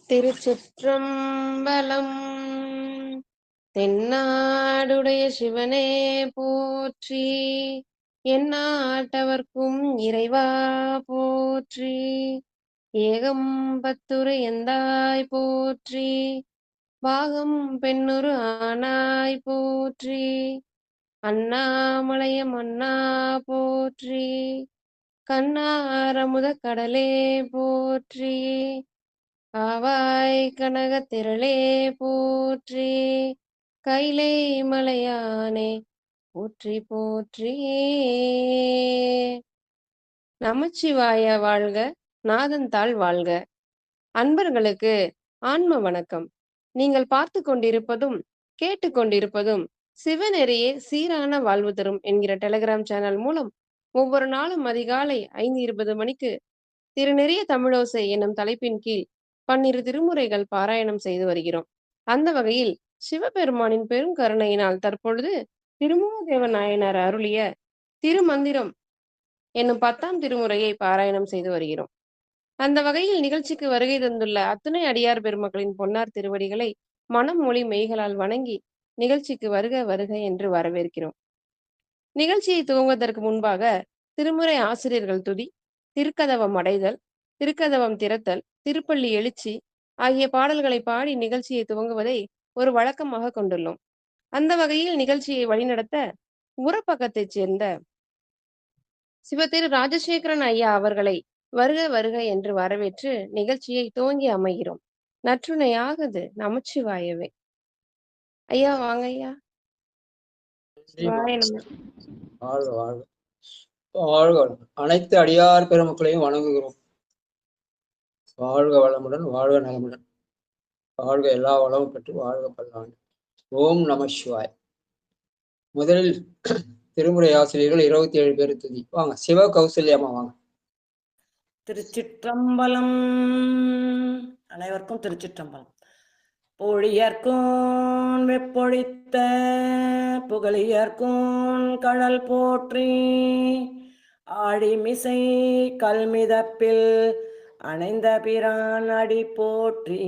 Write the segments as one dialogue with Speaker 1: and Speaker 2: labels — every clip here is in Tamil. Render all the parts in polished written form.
Speaker 1: திருச்சிற்றம்பலம். தென்னாடுடைய சிவனே போற்றி, எந்நாட்டவர்க்கும் இறைவா போற்றி, ஏகம்பத்துரை எந்தாய் போற்றி, பாகம் பெண்ணுரு ஆனாய் போற்றி, அண்ணாமலையம் அண்ணா போற்றி, கண்ணாரமுத கடலே போற்றி, ஆவாய் கனகத் திரளே போற்றி, கைலை மலையானே போற்றி போற்றி. நமச்சிவாய வாழ்க, நாதந்தாள் வாழ்க. அன்பர்களுக்கு ஆன்ம வணக்கம். நீங்கள் பார்த்து கொண்டிருப்பதும் கேட்டுக்கொண்டிருப்பதும் சிவநெறியே சீரான வாழ்வு தரும் என்கிற டெலிகிராம் சேனல் மூலம் ஒவ்வொரு நாளும் அதிகாலை 5:20 மணிக்கு திருநெறிய தமிழோசை என்னும் தலைப்பின் கீழ் 12 திருமுறைகள் பாராயணம் செய்து வருகிறோம். அந்த வகையில் சிவபெருமானின் பெரும் கருணையினால் தற்பொழுது திருமூலதேவ நாயனார் அருளிய திருமந்திரம் என்னும் 10ஆம் திருமுறையை பாராயணம் செய்து வருகிறோம். அந்த வகையில் நிகழ்ச்சிக்கு வருகை தந்துள்ள அத்துணை அடியார் பெருமக்களின் பொன்னார் திருவடிகளை மனம் மொழி மெய்களால் வணங்கி நிகழ்ச்சிக்கு வருக வருக என்று வரவேற்கிறோம். நிகழ்ச்சியை துவங்குவதற்கு முன்பாக திருமுறை ஆசிரியர்கள் துதி, திருக்கதவம் அடைதல், திருக்கதவம் திறத்தல், திருப்பள்ளி எழுச்சி ஆகிய பாடல்களை பாடி நிகழ்ச்சியை துவங்குவதை ஒரு வழக்கமாக கொண்டுள்ளோம். அந்த வகையில் நிகழ்ச்சியை வழிநடத்த உரப்பக்கத்தைச் சேர்ந்த சிவதிரு ராஜசேகரன் ஐயா அவர்களை வருக வருக என்று வரவேற்று நிகழ்ச்சியை துவங்கி அமைகிறோம். நற்றுணையாகது நமச்சிவாயவே. ஐயா வாங்க ஐயா.
Speaker 2: வாழ்க வாழ்க வாழ்க. அனைத்து அடியார் பெருமக்களையும் வணங்குகிறோம். வாழ்க வளமுடன், வாழ்க நலமுடன், வாழ்க எல்லா வளமும் பெற்று வாழ்க பல்லாண்டு. ஓம் நம சிவாய். முதலில் திருமுறை ஆசிரியர்கள் 27 பேர் துதி. வாங்க சிவ கௌசல்யமா வாங்க.
Speaker 3: திருச்சிற்றம்பலம். அனைவருக்கும் திருச்சிற்றம்பலம். பொழியர்கோன் வெப்பொழித்த புகழியர்கோன் கடல் போற்றி, ஆழிமிசை கல்மிதப்பில் அணைந்த பிரான் அடி போற்றி,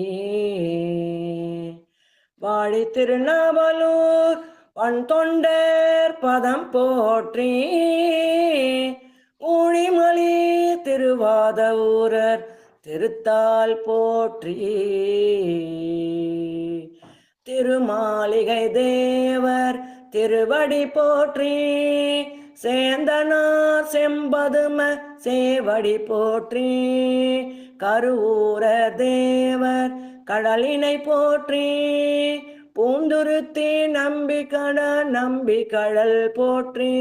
Speaker 3: வாழி திருநாவலூர் பண் தொண்டர் பதம் போற்றி, ஊழிமலி திருவாத ஊரர் திருத்தால் போற்றி, திருமாளிகை தேவர் திருவடி போற்றி, சேந்தனார் செம்பதும சேவடி போற்றி, கருவூர தேவர் கடலினை போற்றி, பூந்துருத்தி நம்பிக்கட நம்பிக்கடல் போற்றி,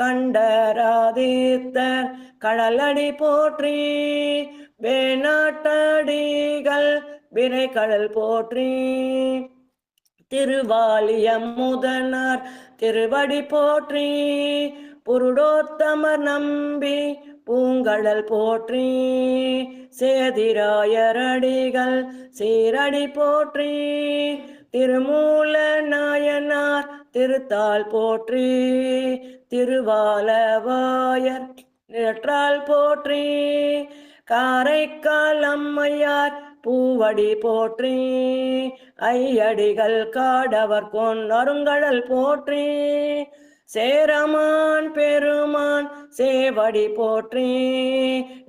Speaker 3: கண்டராதீர்த்தர் கடலடி போற்றி, வேணாட்டடிகள் விரைக்கடல் போற்றி, திருவாலியம் முதனார் திருவடி போற்றி, புருடோத்தமர் நம்பி பூங்கடல் போற்றி, சேதிராயரடிகள் சீரடி போற்றி, திருமூல நாயனார் திருத்தால் போற்றி, திருவாலவாயர் நிழற்றால் போற்றி, காரைக்கால் அம்மையார் பூவடி போற்றி, ஐயடிகள் காடவர் கொன்னருங்கடல் போற்றி, சேரமான் பெருமான் சேவடி போற்றி,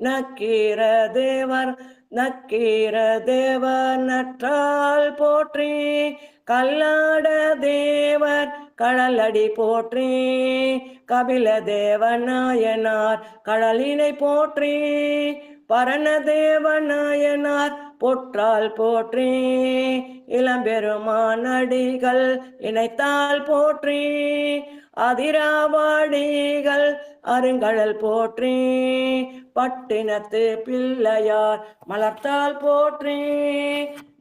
Speaker 3: நக்கீர தேவர் நற்றால் போற்றி, கல்லாட தேவர் கடலடி போற்றி, கபில தேவநாயனார் கடலினை போற்றி, பரணதேவநாயனார் பொற்றால் போற்றி, இளம்பெருமானடிகள் இணைத்தால் போற்றி, அதிராவாடிகள் அருங்கடல் போற்றி, பட்டினத்து பிள்ளையார் மலர்த்தால் போற்றி,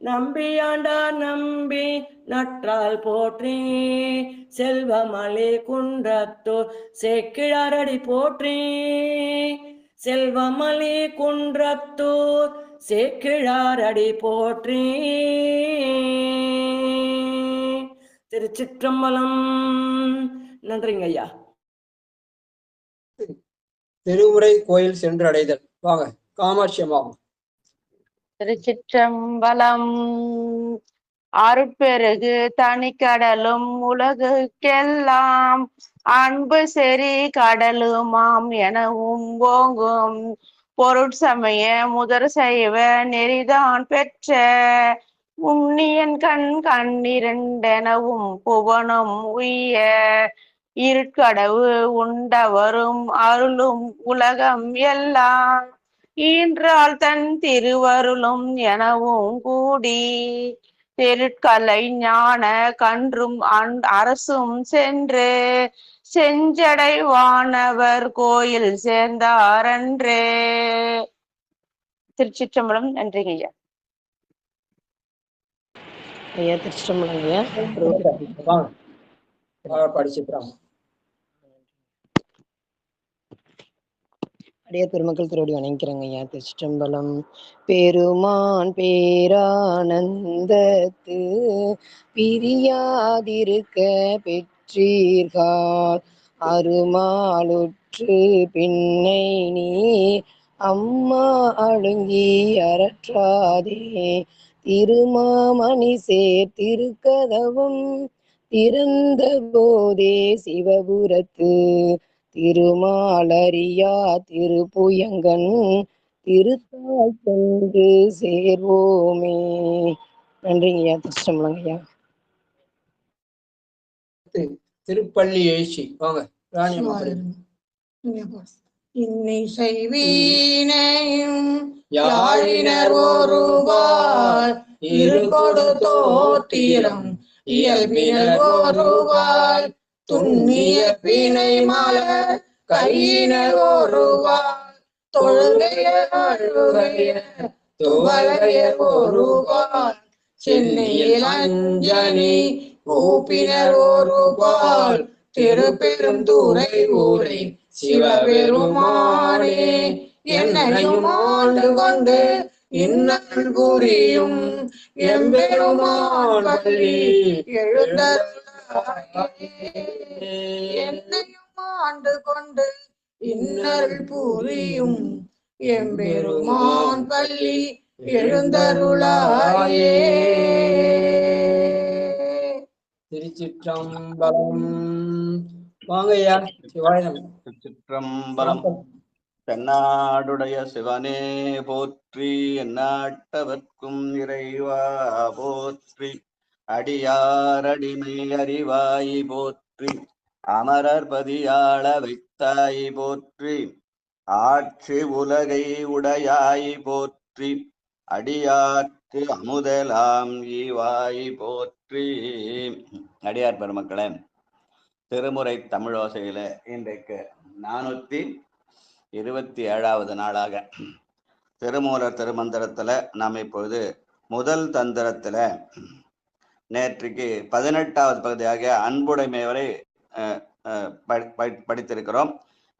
Speaker 3: நம்பியாண்டார் நம்பி நற்றால் போற்றி, செல்வமலி குன்றத்தூர் சேக்கிழாரடி போற்றி, செல்வமலி குன்றத்தூர் சேக்கிழாரடி போற்றி. திருச்சிற்றம்பலம். நன்றிங்க ஐயா.
Speaker 2: திருமுறை கோயில் சென்று அடைதல். வாங்க காமாட்சி அம்மா.
Speaker 4: திருச்சிற்றம்பலம். அருட்பெருகு தனிக்கடலும் உலகுக்கெல்லாம் அன்பு செறி கடலுமாம் எனவும் ஓங்கும் பொருட்சமய முதற் சைவ நெறிதான் பெற்ற உன்னியன் கண்ணிரண்டெனவும் புவனம் உய்ய இருட்கடவு உண்டவரும் அருளும் உலகம் எல்லாம் ஈன்றால் தன் திருவருளும் எனவும் கூடி தெருட்கலை ஞான கன்றும் அரசும் சென்று செஞ்சடை வானவர் கோயில் சேர்ந்தாரன்றே. திருச்சிற்றம்பலம். நன்றிங்க ஐயா.
Speaker 1: ஐயா திருச்சிற்றம்பலம் ஐயா.
Speaker 2: படிச்சுக்கிறாங்க.
Speaker 1: அடியார் பெருமக்கள் திருவடி வணங்கிறேங்க ஐயா. திருச்சிற்றம்பலம். பெருமான் பேரானந்தத்து பிரியாதிருக்க பெற்றீர்கள் அருமாலுற்று பின்னை நீ அம்மா அழுங்கி அறற்றாதே திருமாமணி சேர் திருக்கதவும் திறந்த போதே சிவபுரத்து திருமாலரியா திருப்புயங்கன் திருத்தாள் சென்று சேர்வோமே. நன்றிங்கய்யா. திருச்சிற்றம்பலங்கய்யா.
Speaker 2: திருப்பள்ளி எழுச்சி. வாங்க ராணியம்மா.
Speaker 5: இன்னை செய்வீனையும் யாழினர் ஒருவார் இருகொடு தோத்திரம் இயல்பினர் ஒருவார் துண்ணிய பிணை மலர் கையினர் ஒருவார் தொழுகைய அழுகைய துவலையர் ஒருவார் சென்னையில் அஞ்சனி கூப்பினர் ஒருவார் திருப்பெருந்துறை ஊரை சிவபெருமானே என்னையும் ஆண்டு கொண்டு இன்னல் புரியும் எம்பெருமான் பள்ளி எழுந்தருளாயே. என்னையும் ஆண்டு கொண்டு இன்னல் புரியும் எம்பெருமான் பள்ளி எழுந்தருளாயே.
Speaker 2: திருச்சிற்றம்பலம். வாங்கய்யா.
Speaker 6: திருச்சிற்றம்பலம். தென்னாடுடைய சிவனே போற்றி, எந்நாட்டவர்க்கும் இறைவா போற்றி, அடியார் அடிமை அறிவாய் போற்றி, அமரர் பதியாள வைத்தாய் போற்றி, ஆட்சி உலகை உடையாய் போற்றி, அடியார்க்கு அமுதலாம் ஈவாய் போற்றி. அடியார் பெருமக்களே, திருமுறை தமிழோசையில இன்றைக்கு 427வது நாளாக திருமூலர் திருமந்திரத்துல நாம் இப்பொழுது முதல் தந்திரத்துல நேற்றுக்கு 18வது பகுதியாக அன்புடைமை வரை படித்திருக்கிறோம்.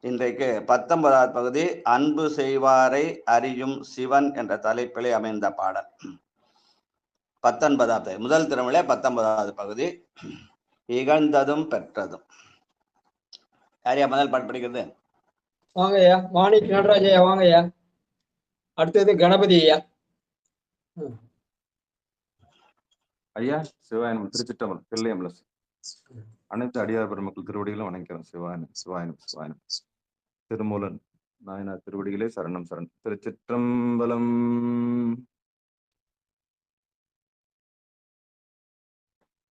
Speaker 6: இன்றைக்கு 19வது பகுதி அன்பு செய்வாரை அறியும் சிவன் என்ற தலைப்பிலே அமைந்த பாடல். 19வது முதல் திருமலை 19வது பகுதி இகழ்ந்ததும் பெற்றதும். யாரையா முதல் பாட்டு படிக்கிறது?
Speaker 2: வாங்கய்யா. மாணிக் நடராஜையா வாங்கய்யா. அடுத்தது கணபதி ஐயா.
Speaker 7: ஐயா சிவாயனம். திருச்சிற்றம்பலம். தில்லையம்பலம். அனைத்து அடியார் பெருமக்கள் திருவடிகளும் வணங்கிறோம். சிவாயனம் சிவாயனம் சிவாயனம். திருமூலன் நாயனார் திருவடிகளே சரணம் சரணம். திருச்சிற்றம்பலம்.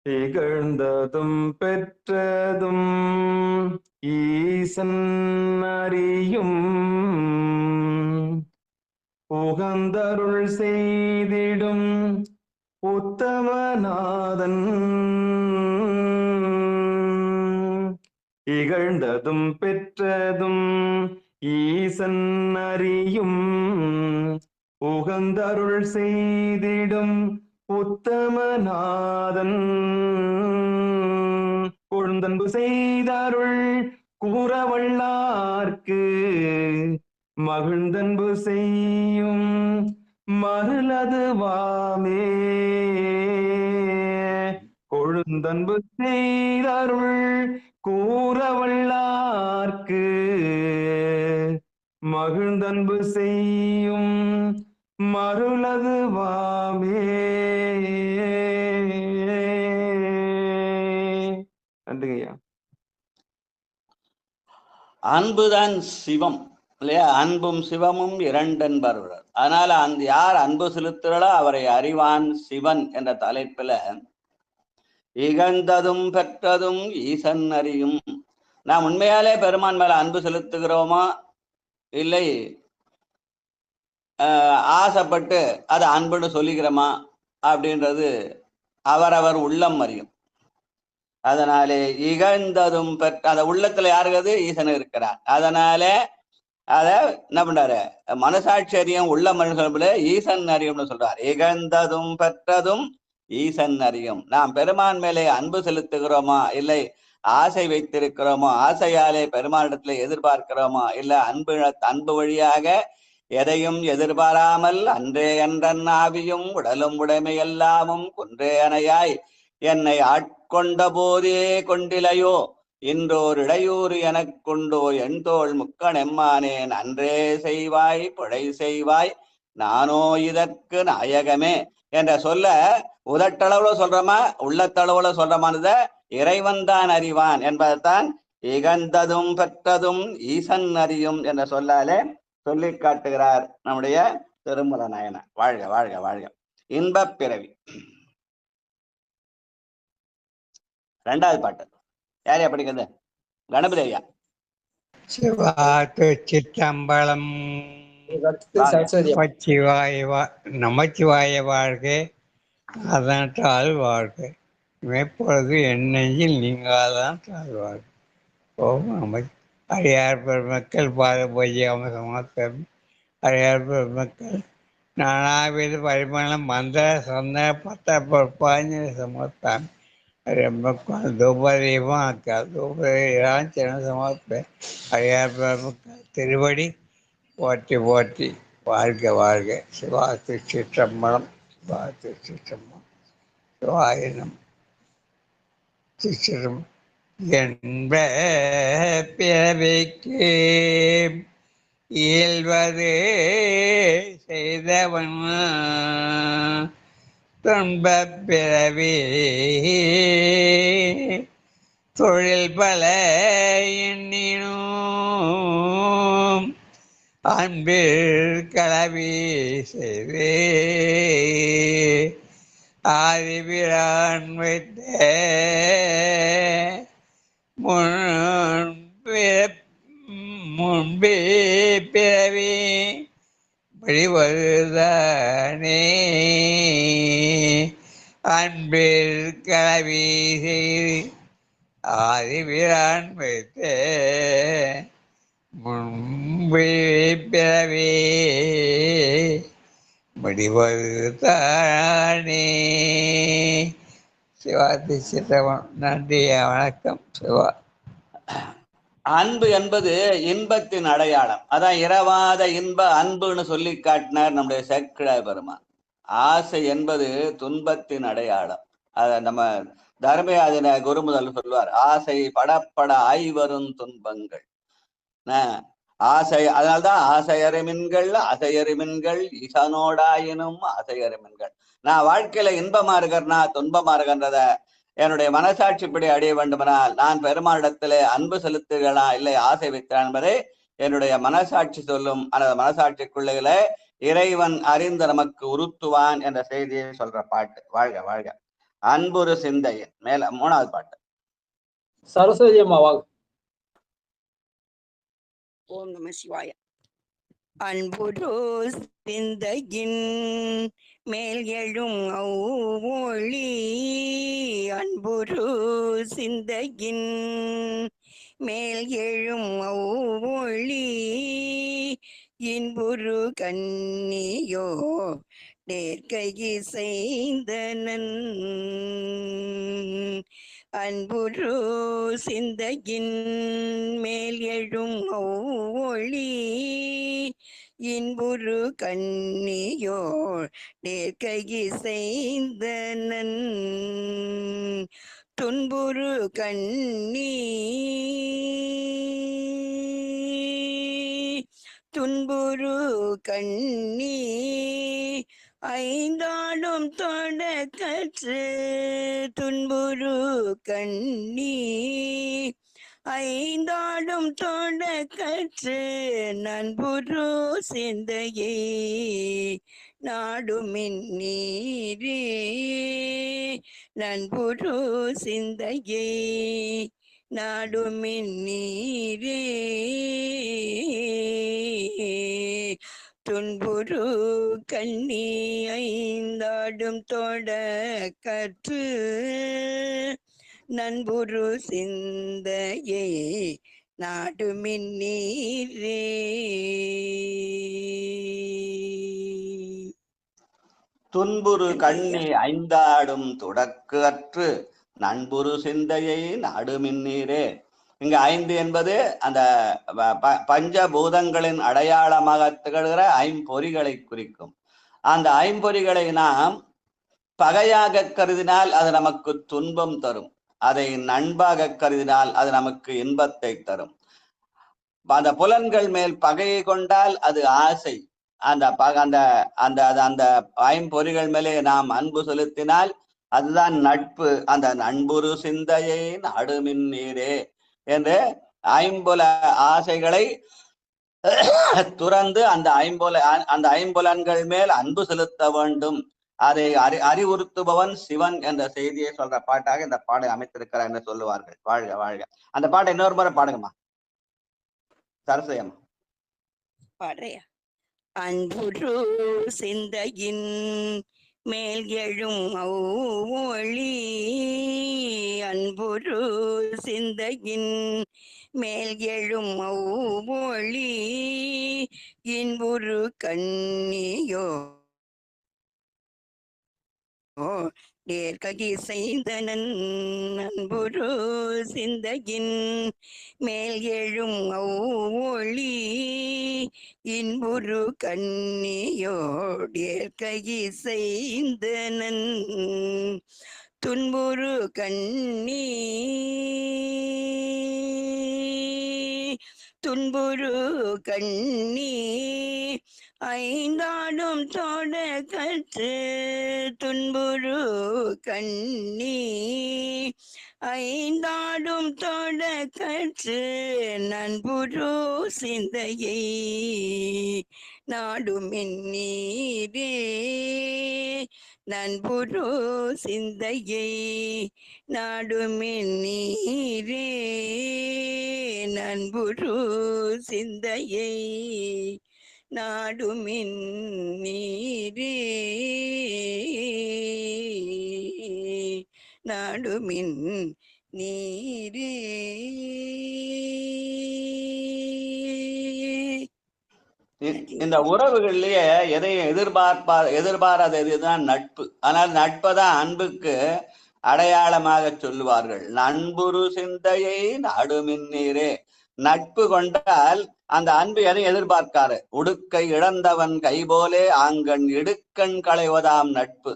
Speaker 7: இகழ்ந்ததும் பெற்றதும் ஈசன் அறியும் உகந்தருள் செய்திடும் உத்தமநாதன். இகழ்ந்ததும் பெற்றதும் ஈசன் அறியும் உகந்தருள் செய்திடும் உத்தமநாதன். கொழுந்தன்பு செய்தருள் கூறவல்லார்க்கு மகிழ்ந்தன்பு செய்யும் மருளது வாமே. கொழுந்தன்பு செய்தருள் கூறவல்லார்க்கு மகிழ்ந்தன்பு செய்யும் மருளது வாமே. நன்றிங்க ஐயா.
Speaker 6: அன்புதான் சிவம் இல்லையா? அன்பும் சிவமும் இரண்டென்பவர். அதனால யார் அன்பு செலுத்துகிறோ அவரை அறிவான் சிவன் என்ற தலைப்புல இகழ்ந்ததும் பெற்றதும் ஈசன் அறியும். நாம் உண்மையாலே பெருமான் மேல அன்பு செலுத்துகிறோமா இல்லை ஆசைப்பட்டு அதை அன்புன்னு சொல்லிக்கிறோமா அப்படின்றது அவரவர் உள்ளம் அறியும். அதனாலே இகழ்ந்ததும் பெற்ற அந்த உள்ளத்துல யாருக்குது? ஈசன் இருக்கிறார். அதனால அத என்ன பண்றாரு? மனசாட்சியம் உள்ள மனுஷன் ஈசன் அறியும்னு சொல்றார். இகழ்ந்ததும் பெற்றதும் ஈசன் அறியும். நாம் பெருமான் மேலே அன்பு செலுத்துகிறோமா இல்லை ஆசை வைத்திருக்கிறோமோ, ஆசையாலே பெருமானிடத்துல எதிர்பார்க்கிறோமோ இல்லை அன்பு வழியாக எதையும் எதிர்பாராமல் அன்றே என்றன் ஆவியும் உடலும் உடைமை எல்லாமும் குன்றே அணையாய் என்னை ஆட்கொண்ட போதே கொண்டிலையோ இன்றோர் இடையூறு எனக் கொண்டோ என் தோள் முக்கணெம்மானேன் அன்றே செய்வாய் பிழை செய்வாய் நானோ இதற்கு நாயகமே என்ற சொல்ல உதட்டளவுல சொல்றமா உள்ளத்தளவுல சொல்றமானத இறைவன் தான் அறிவான் என்பதைத்தான் இகழ்ந்ததும் பெற்றதும் ஈசன் அறியும் என்ற சொல்லாலே சொல்லி காட்டுகிறார் நம்முடைய திருமல நாயனார். வாழ்க வாழ்க வாழ்க. இன்பப் பிறவி. ரெண்டாவது பாட்டு யாரையா படிக்கிறது? கணபதி ஐயா.
Speaker 8: சிவாத்து சிற்றம்பலம் நமச்சிவாய வாழ்க அதனால் வாழ்க மேற்பொழுது என் நெஞ்சில் நீங்காதான் தாழ்வார்கள். ஓம் நம அடியார் பெருமக்கள் பாதபூஜ்யம் சமர்ப்பம். அடியார் பெருமக்கள் நானாவித பரிமாணம் மந்திர சந்தன பத்த பொற்பாஞ்ச சமர்ப்பம். தூபதீபம் தூபராஞ்சன சமர்ப்பம். அடியார் பெருமக்கள் திருவடி போற்றி போற்றி வாழ்க வாழ்க. சிவாத்து சிற்றம்பலம் சிவாத்து சிற்றம்பலம் சிவாயினம் சிற்றம் என்ப பிறவிக்கு இயல்வது செய்தவன் துன்பப் பிறவி தொழில் பல எண்ணினும் அன்பில் கலவி செய்து ஆதிபிரான் வைத்த முன்பே பிறவி வழிவதுதானே அன்பில் கலவி செய்து ஆதிபிரான் வைத்த முன்பே பிறவி முடிவதுதானே. சிவாதி சித்தவன். நன்றி, வணக்கம். சிவா.
Speaker 6: அன்பு என்பது இன்பத்தின் அடையாளம். அதான் இரவாத இன்ப அன்புன்னு சொல்லி காட்டினார் நம்முடைய சேக்கிழார் பெருமான். ஆசை என்பது துன்பத்தின் அடையாளம். அத நம்ம தர்மயாதின குருமுதல் சொல்லுவார், ஆசை படப்பட ஆய்வரும் துன்பங்கள். ஆசை, அதனால்தான் ஆசையறிமின்கள் அசையறிமின்கள் ஈசனோடாயினும் ஆசையறிமின்கள். நான் வாழ்க்கையில இன்பமா இருக்கிறேன்னா துன்பமா இருக்கின்றத என்னுடைய மனசாட்சிப்படி அடைய வேண்டுமெனால் நான் பெருமானிடத்திலே அன்பு செலுத்துகிறா இல்லை ஆசை வைத்தான் என்பதை என்னுடைய மனசாட்சி சொல்லும். அந்த மனசாட்சிக்குள்ளே இறைவன் அறிந்து நமக்கு உறுத்துவான் என்ற செய்தியை சொல்ற பாட்டு. வாழ்க வாழ்க. அன்புரு சிந்தையின் மேல மூணாவது பாட்டு
Speaker 2: சரஸ்வதி அம்மா வாழ்க.
Speaker 9: ஓம் நம சிவாய. அன்புரு சிந்தையின் மேல் எழும் ஒளி, அன்புரு சிந்தையின் மேல் எழும் ஒளி, இன்புரு கண்ணியோ நேர்கையை செய்தனன். அன்புரு சிந்தையின் மேல் எழும் ஒளி, இன்புரு கண்ணியோர் நேர்கையை செய்தனன். துன்புரு கண்ணி துன்புரு கண்ணி ஐந்தாடும் தொட கற்று துன்புறு கண்ணி ஐந்தாடும் தொட கற்று நண்புரு சிந்தையை நாடுமின் நீரே நண்புரு சிந்தையை நாடுமின் நீரே துன்புறு கண்ணி ஐந்தாடும் தொட கற்று நண்புரு சிந்தையை நாடுமின் நீரே.
Speaker 6: துன்புறு கண்ணி ஐந்தாடும் தொடக்கற்று நண்புரு சிந்தையை நாடுமின் நீரே. இங்க 5 என்பது அந்த பஞ்சபூதங்களின் அடையாளமாக திகழ்கிற ஐம்பொறிகளை குறிக்கும். அந்த ஐம்பொறிகளை நாம் பகையாக கருதினால் அது நமக்கு துன்பம் தரும், அதை நண்பாக கருதினால் அது நமக்கு இன்பத்தை தரும். அந்த புலன்கள் மேல் பகையை கொண்டால் அது ஆசை, அந்த அந்த அந்த அந்த ஐம்பொறிகள் மேலே நாம் அன்பு செலுத்தினால் அதுதான் நட்பு. அந்த நண்புரு சிந்தையை நாடுமின் நீரே என்று ஐம்புல ஆசைகளை துறந்து அந்த ஐம்புலன்கள் மேல் அன்பு செலுத்த வேண்டும். அதை அறிவுறுத்துபவன் சிவன் என்ற செய்தியை சொல்ற பாட்டாக இந்த பாடை அமைத்திருக்கிறார் என்று சொல்லுவார்கள். வாழ்க வாழ்க. அந்த பாட்டை இன்னொரு முறை பாடுங்கம்மா சரஸ்வதியம்மா.
Speaker 9: பாடுறையா? அன்புரு சிந்தையின் மேல் எழும் ஒளி அன்புரு சிந்தையின் மேல் எழும் ஒளி இன்புரு கண்ணியோ நேர்ககி செய்தனன் அன்புரு சிந்தையின் மேல் எழும் ஒளி இன்புரு கண்ணியோடேர்ககி செய்தனன் துன்புரு கண்ணி துன்புரு கண்ணி ஐந்தாடும் தோட கற்று துன்புரு கண்ணி ஐந்தாடும் தோட கற்று நண்புரு சிந்தையை நாடுமின் நீரே நண்புரு சிந்தையை நாடுமின் நீரே நண்புரு சிந்தையை நாடுமின் நீரே நாடுமின் நீரே.
Speaker 6: இந்த உறவுகளிலேயே எதையும் எதிர்பாராத இதுதான் நட்பு. ஆனால் நட்பதான் அன்புக்கு அடையாளமாக சொல்லுவார்கள். நண்புரு சிந்தையை நாடுமின் நீரே. நட்பு கொண்டால் அந்த அன்பு எதையும் எதிர்பார்க்காரு. உடுக்கை இழந்தவன் கைபோலே ஆங்கண் இடுக்கண் களைவதாம் நட்பு.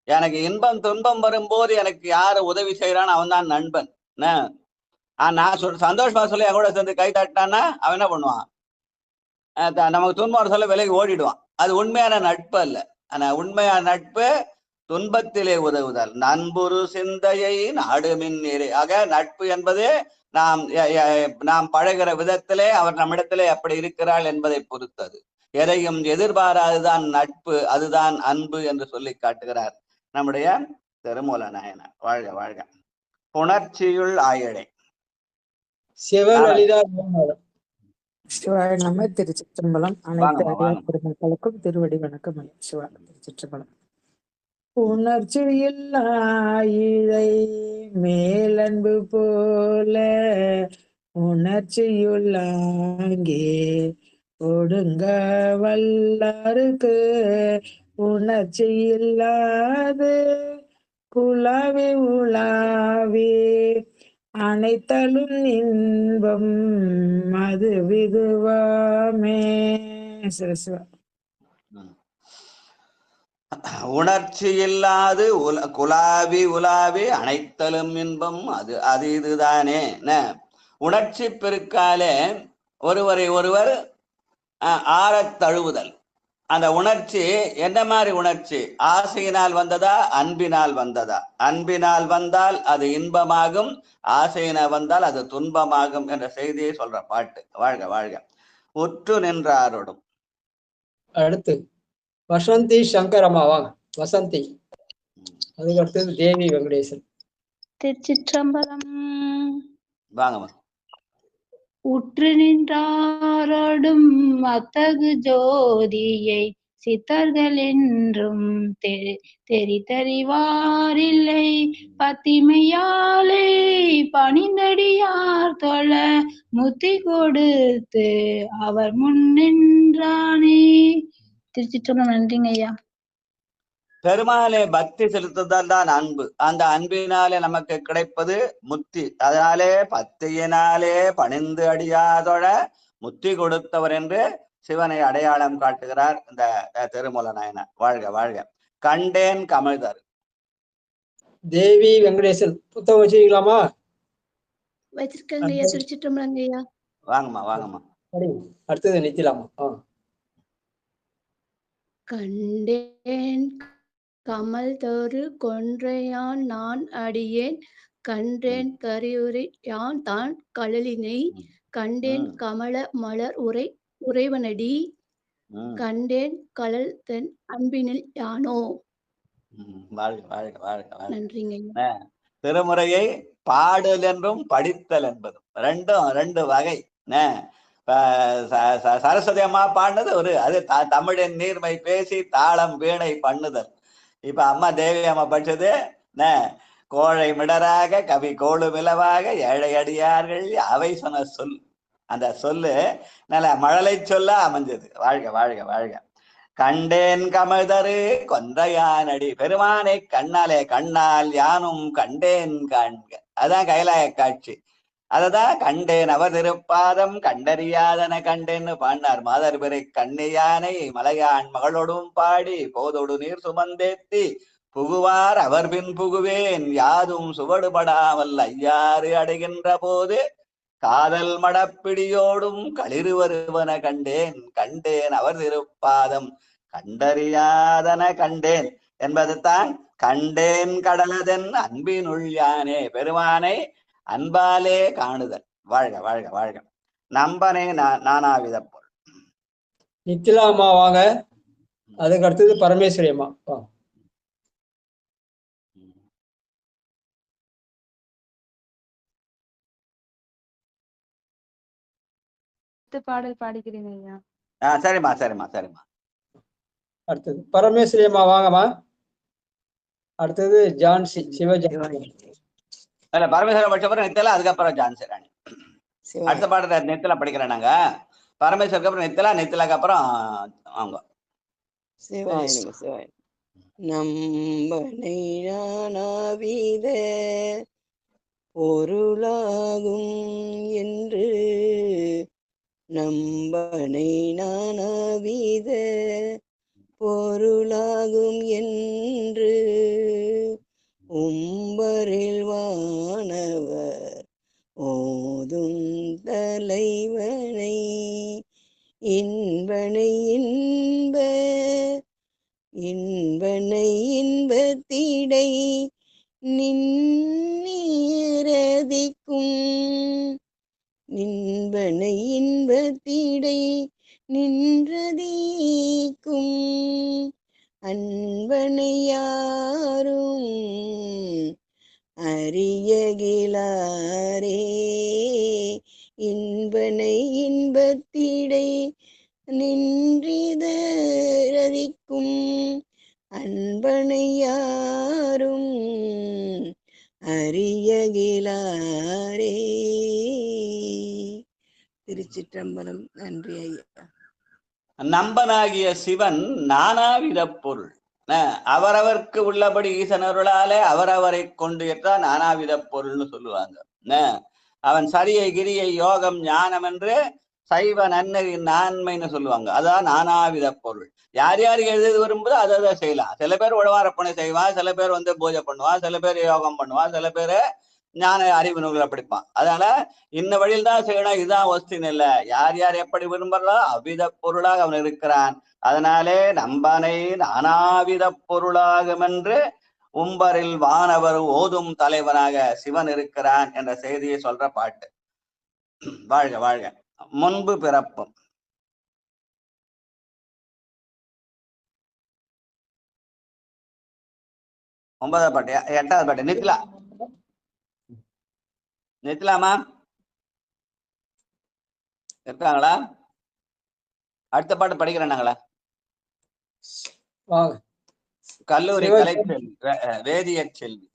Speaker 6: எனக்கு இன்பம் துன்பம் வரும்போது எனக்கு யாரு உதவி செய்யறான்னு அவன் தான் நண்பன். நான் சந்தோஷமா சொல்லி கூட சேர்ந்து கை தட்டான்னா அவன் என்ன பண்ணுவான்? நமக்கு துன்பம் சொல்ல விலைக்கு ஓடிடுவான். அது உண்மையான நட்பு அல்ல. ஆனா உண்மையான நட்பு துன்பத்திலே உதவுதல். நண்புரு சிந்தையை நாடுமின் நீரே. ஆக நட்பு என்பது நாம் பழகிற விதத்திலே அவர் நம்மிடத்திலே அப்படி இருக்கிறாள் என்பதை பொறுத்தது. எதையும் எதிர்பாராதுதான் நட்பு, அதுதான் அன்பு என்று சொல்லி காட்டுகிறார் நம்முடைய திருமூல நாயனார். வாழ்க வாழ்க. புணர்ச்சியுள் ஆயடை.
Speaker 2: சிவலலிதா
Speaker 5: சிவாய நம. திருச்சிற்றம்பலம். அனைத்து அறிவார் பெருமக்களுக்கும் திருவடி வணக்கம். சிவா. திருச்சிற்றம்பலம். உணர்ச்சியில்லை மேலன்பு போல உணர்ச்சியுள்ளாங்கே ஒடுங்க வல்லாருக்கு உணர்ச்சியில்லாது குலாவி உலாவி அனைத்தலும் இன்பம் அது விதுவாமே. சிவசிவா.
Speaker 6: உணர்ச்சி இல்லாது குலாவி உலாவி அனைத்தலும் இன்பம் அது இதுதானே. உணர்ச்சி பெருக்காலே ஒருவரை ஒருவர் ஆறத் தழுவுதல். அந்த உணர்ச்சி என்ன மாதிரி உணர்ச்சி? ஆசையினால் வந்ததா, அன்பினால் வந்ததா? அன்பினால் வந்தால் அது இன்பமாகும், ஆசையினால் வந்தால் அது துன்பமாகும் என்ற செய்தியை சொல்ற பாட்டு. வாழ்க வாழ்க. உற்று நின்றாரோடும்.
Speaker 2: அடுத்து வசந்தி சங்கரம்மா வாங்க. வசந்தி. அதுக்கு அடுத்தது தேவி வெங்கடேசன்.
Speaker 10: திருச்சிற்றம்பலம்.
Speaker 6: வாங்கம்மா.
Speaker 10: உற்று நின்றாரோடும் அத்தகு ஜோதியை சித்தர்கள் என்றும் தெரிவாரில்லை. பத்திமையாலே பணிந்தடியார் தொழ முத்தி கொடுத்து அவர் முன் நின்றானே. திருச்சிற்றம்பலம். நன்றிங்க ஐயா.
Speaker 6: பெருமாளை பக்தி செலுத்துதல் தான் அன்பு. அந்த அன்பினாலே நமக்கு கிடைப்பது முத்தி. அதனாலே பக்தியினாலே பணிந்து அடியாதொழ முத்தி கொடுத்தவர் என்று சிவனை அடையாளம் காட்டுகிறார் இந்த திருமூல நாயனார். வாழ்க வாழ்க. கண்டேன் கமழ்தர்.
Speaker 2: தேவி வெங்கடேசன் புத்தகம் வச்சிருக்கலாமா?
Speaker 10: வச்சிருக்கங்க ஐயா. திருச்சிற்றம்பலம் ஐயா.
Speaker 6: வாங்கம்மா வாங்கம்மா.
Speaker 2: அடுத்தது நித்திலாமா.
Speaker 10: கண்டேன் கமல் தரு கொன்றையான் நான் அடியேன் கண்டேன் கரியுரை யான் தான் கழலினை கண்டேன் கமல மலர் உறைவனடி கண்டேன் கழல் தன் அன்பினில் யானோ.
Speaker 6: வாழ்க வாழ்க வாழ்க வாழ்க.
Speaker 10: நன்றிங்க.
Speaker 6: திருமுறையை பாடல் என்றும் படித்தல் என்பதும் ரெண்டு வகை. சரஸ்வதி அம்மா பாடினது அது தமிழின் நீர்மை பேசி தாளம் வீணை பண்ணுதல். இப்ப அம்மா தேவி அம்மா படிச்சது கோழை மிடராக கவி கோளு மிளவாக ஏழை அடியார்கள் அவை சொன்ன சொல். அந்த சொல்லு நல்ல மழலை சொல்ல அமைஞ்சது. வாழ்க வாழ்க வாழ்க. கண்டேன் கமழ்தரு கொன்றையானடி. பெருமானை கண்ணால் யானும் கண்டேன் காண்க. அதான் கைலாய காட்சி. அததான் கண்டேன் அவர் திருப்பாதம் கண்டறியாதன கண்டேன்னு பாடினார். மாதர் பிறை கண்ணியானை மலையான் மகளோடும் பாடி போதோடு நீர் சுமந்தேத்தி புகுவார் அவர் பின் புகுவேன் யாதும் சுவடுபடாமல் ஐயாறு அடைகின்ற போது காதல் மடப்பிடியோடும் களிறு வருவன கண்டேன் அவர் திருப்பாதம் கண்டறியாதன கண்டேன் என்பது தான் கண்டேன் கடலதன் அன்பினுள் யானே. பெருமானை அன்பாலே காணுதல். வாழ்க வாழ்க வாழ்க. நம்பனே நானாவித பொருள்.
Speaker 2: நித்திலாமா வாங்க. அதுக்கு அடுத்தது பரமேஸ்வரி அம்மா.
Speaker 11: பாடல் பாடிக்கிறீங்க ஐயா.
Speaker 6: சரிம்மா சரிம்மா சரிம்மா.
Speaker 2: அடுத்தது பரமேஸ்வரி அம்மா வாங்கம்மா. அடுத்தது ஜான்சி சிவஜானி.
Speaker 6: இல்ல பரமேஸ்வரன் படிச்ச அப்புறம் நித்தலா, அதுக்கப்புறம் ஜான்சி ராணி. அடுத்த பாடல நித்தலா படிக்கிறேன் நாங்க. பரமேஸ்வருக்கு அப்புறம் நித்தலாக்கு அப்புறம் அவங்க.
Speaker 9: நம்பனை நானாவித பொருளாகும் என்று நம்பனை நானாவித பொருளாகும் என்று உம்பரில் வானவர் ஓதும் தலைவனை இன்பனை இன்பத்திடை நின்றதிக்கும் இன்பனை இன்பத்திடை நின்றதிக்கும் அன்பனை யாரும் அறியகிலாரே இன்பனை இன்பத்திடை நின்றிதரதிக்கும் அன்பனை யாரும் அறியகிலாரே. திருச்சிற்றம்பலம். நன்றி ஐயா.
Speaker 6: நம்பனாகிய சிவன் நானாவித பொருள். அவரவர்க்கு உள்ளபடி ஈசனருளாலே அவரவரை கொண்டு ஏற்றால் நானாவித பொருள்னு சொல்லுவாங்க. அவன் சரியை கிரியை யோகம் ஞானம் என்று சைவ நன்னறி நான்மைன்னு சொல்லுவாங்க. அதான் நானாவித பொருள். யார் யாருக்கு எழுதி வரும்போது அதை செய்யலாம். சில பேர் உழவாரப்பணை செய்வான், சில பேர் பூஜை பண்ணுவான், சில பேர் யோகம் பண்ணுவான், சில பேர் ஞான அறிவு நூல்களை படிப்பான். அதனால இந்த வழியில் தான் செய்யணும், இதுதான் ஒஸ்தின் இல்லை. யார் யார் எப்படி விரும்புறோ அவ்வித பொருளாக அவன் இருக்கிறான். அதனாலே நம்பனை நானாவித பொருளாகும் என்று உம்பரில் வானவர் ஓதும் தலைவனாக சிவன் இருக்கிறான் என்ற செய்தியை சொல்ற பாட்டு. வாழ்க வாழ்க. முன்பு பிறப்பும். ஒன்பதாவது பாட்டு, எட்டாவது பாட்டு. நித்லாமா இருக்காங்களா? அடுத்த பாட்டு படிக்கிறேன்னாங்களா? கல்லூரி கலை செல்வி, வேதிய செல்வி.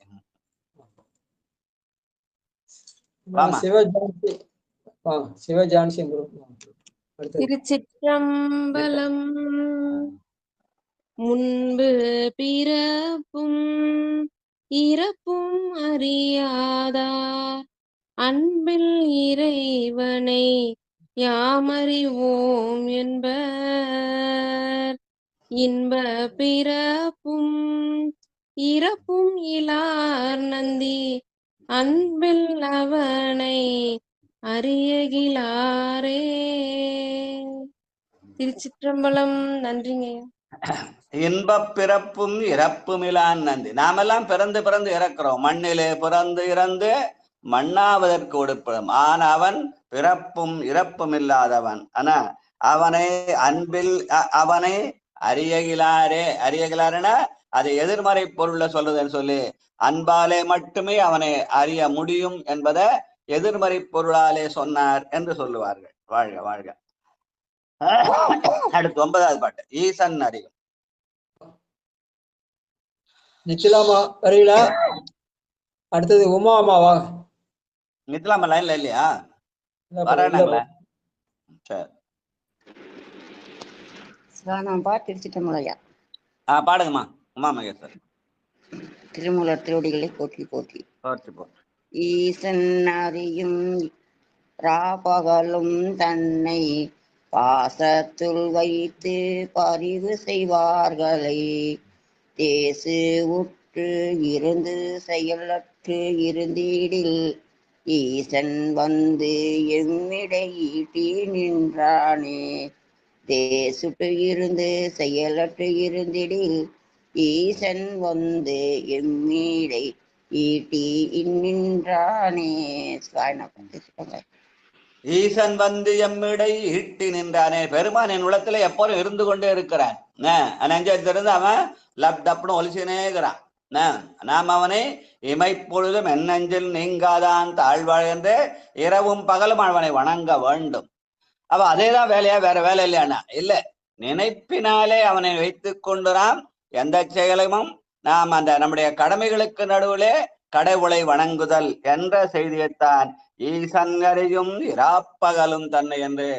Speaker 2: சிவஜான்சி.
Speaker 1: திருச்சிற்றம்பலம். முன்பு பிறப்பும் இறப்பும் அறியாதார் அன்பில் இறைவனை யாமறிவோம் என்பர். இன்ப பிறப்பும் இறப்பும் இலார் நந்தி அன்பில் அவனை அறியகிலாரே. திருச்சிற்றம்பலம். நன்றிங்க.
Speaker 6: இன்பப் பிறப்பும் இறப்புமிலான் நந்தி. நாமெல்லாம் பிறந்து பிறந்து இறக்கிறோம். மண்ணிலே பிறந்து இறந்து மண்ணாவதற்கு உடுப்படும். அவன் பிறப்பும் இறப்பும் இல்லாதவன். ஆனா அவனை அன்பில் அவனை அறியகிலாரே. அறியகிலாருன்னா அது எதிர்மறை பொருள்ல சொல்றதுன்னு சொல்லி அன்பாலே மட்டுமே அவனை அறிய முடியும் என்பதை எதிர்மறை பொருளாலே சொன்னார் என்று சொல்லுவார்கள். வாழ்க வாழ்க. அடுத்து 9வது பாட்டு. ஈசன் அறியும்.
Speaker 2: நித்திலாமா வரீங்களா? அடுத்தது உமா அம்மாவா?
Speaker 6: நித்திலாமா லைன்ல இல்லையா? வராங்களா? சரி,
Speaker 9: திருச்சிட்டம்பலையா
Speaker 6: பாடுங்கம்மா. உமா மகேஸ்வர்.
Speaker 9: திருமூலர் திருவடிகளை போற்றி போற்றி. ஈசன் அறியும் ராபகலும் தன்னை பாசத்துள் வைத்து பரிவு செய்வார்களை தேசு உற்று இருந்து செயலற்று இருந்தீடில் ஈசன் வந்து எம்மிடை ஈட்டி நின்றானே. தேசுட்டு இருந்து செயலற்று இருந்திடில் ஈசன் வந்து எம்மீடை ஈட்டி நின்றானே.
Speaker 6: ஈசன் வந்து எம்மிடை ஈட்டி நின்றானே. பெருமான் என் உள்ளத்துல எப்போதும் இருந்து கொண்டே இருக்கிறான். நெஞ்சத்திலிருந்து அவன் லப் டப்னு ஒலிச்சுனே இருக்கிறான். நாம் அவனை இமைப்பொழுதும் எண்ணெஞ்சில் நீங்காதான் தாழ்வாழ் என்று இரவும் பகலும் அவனை வணங்க வேண்டும். அவ அதேதான் வேலையா, வேற வேலை இல்லையானா? இல்ல, நினைப்பினாலே அவனை வைத்துக் கொண்டு நாம் எந்த செயலும் நாம் அந்த நம்முடைய கடமைகளுக்கு நடுவிலே கடவுளை வணங்குதல் என்ற செய்தியைத்தான் ஈசன் அறியும் இராப்பகலும் தன்னை என்று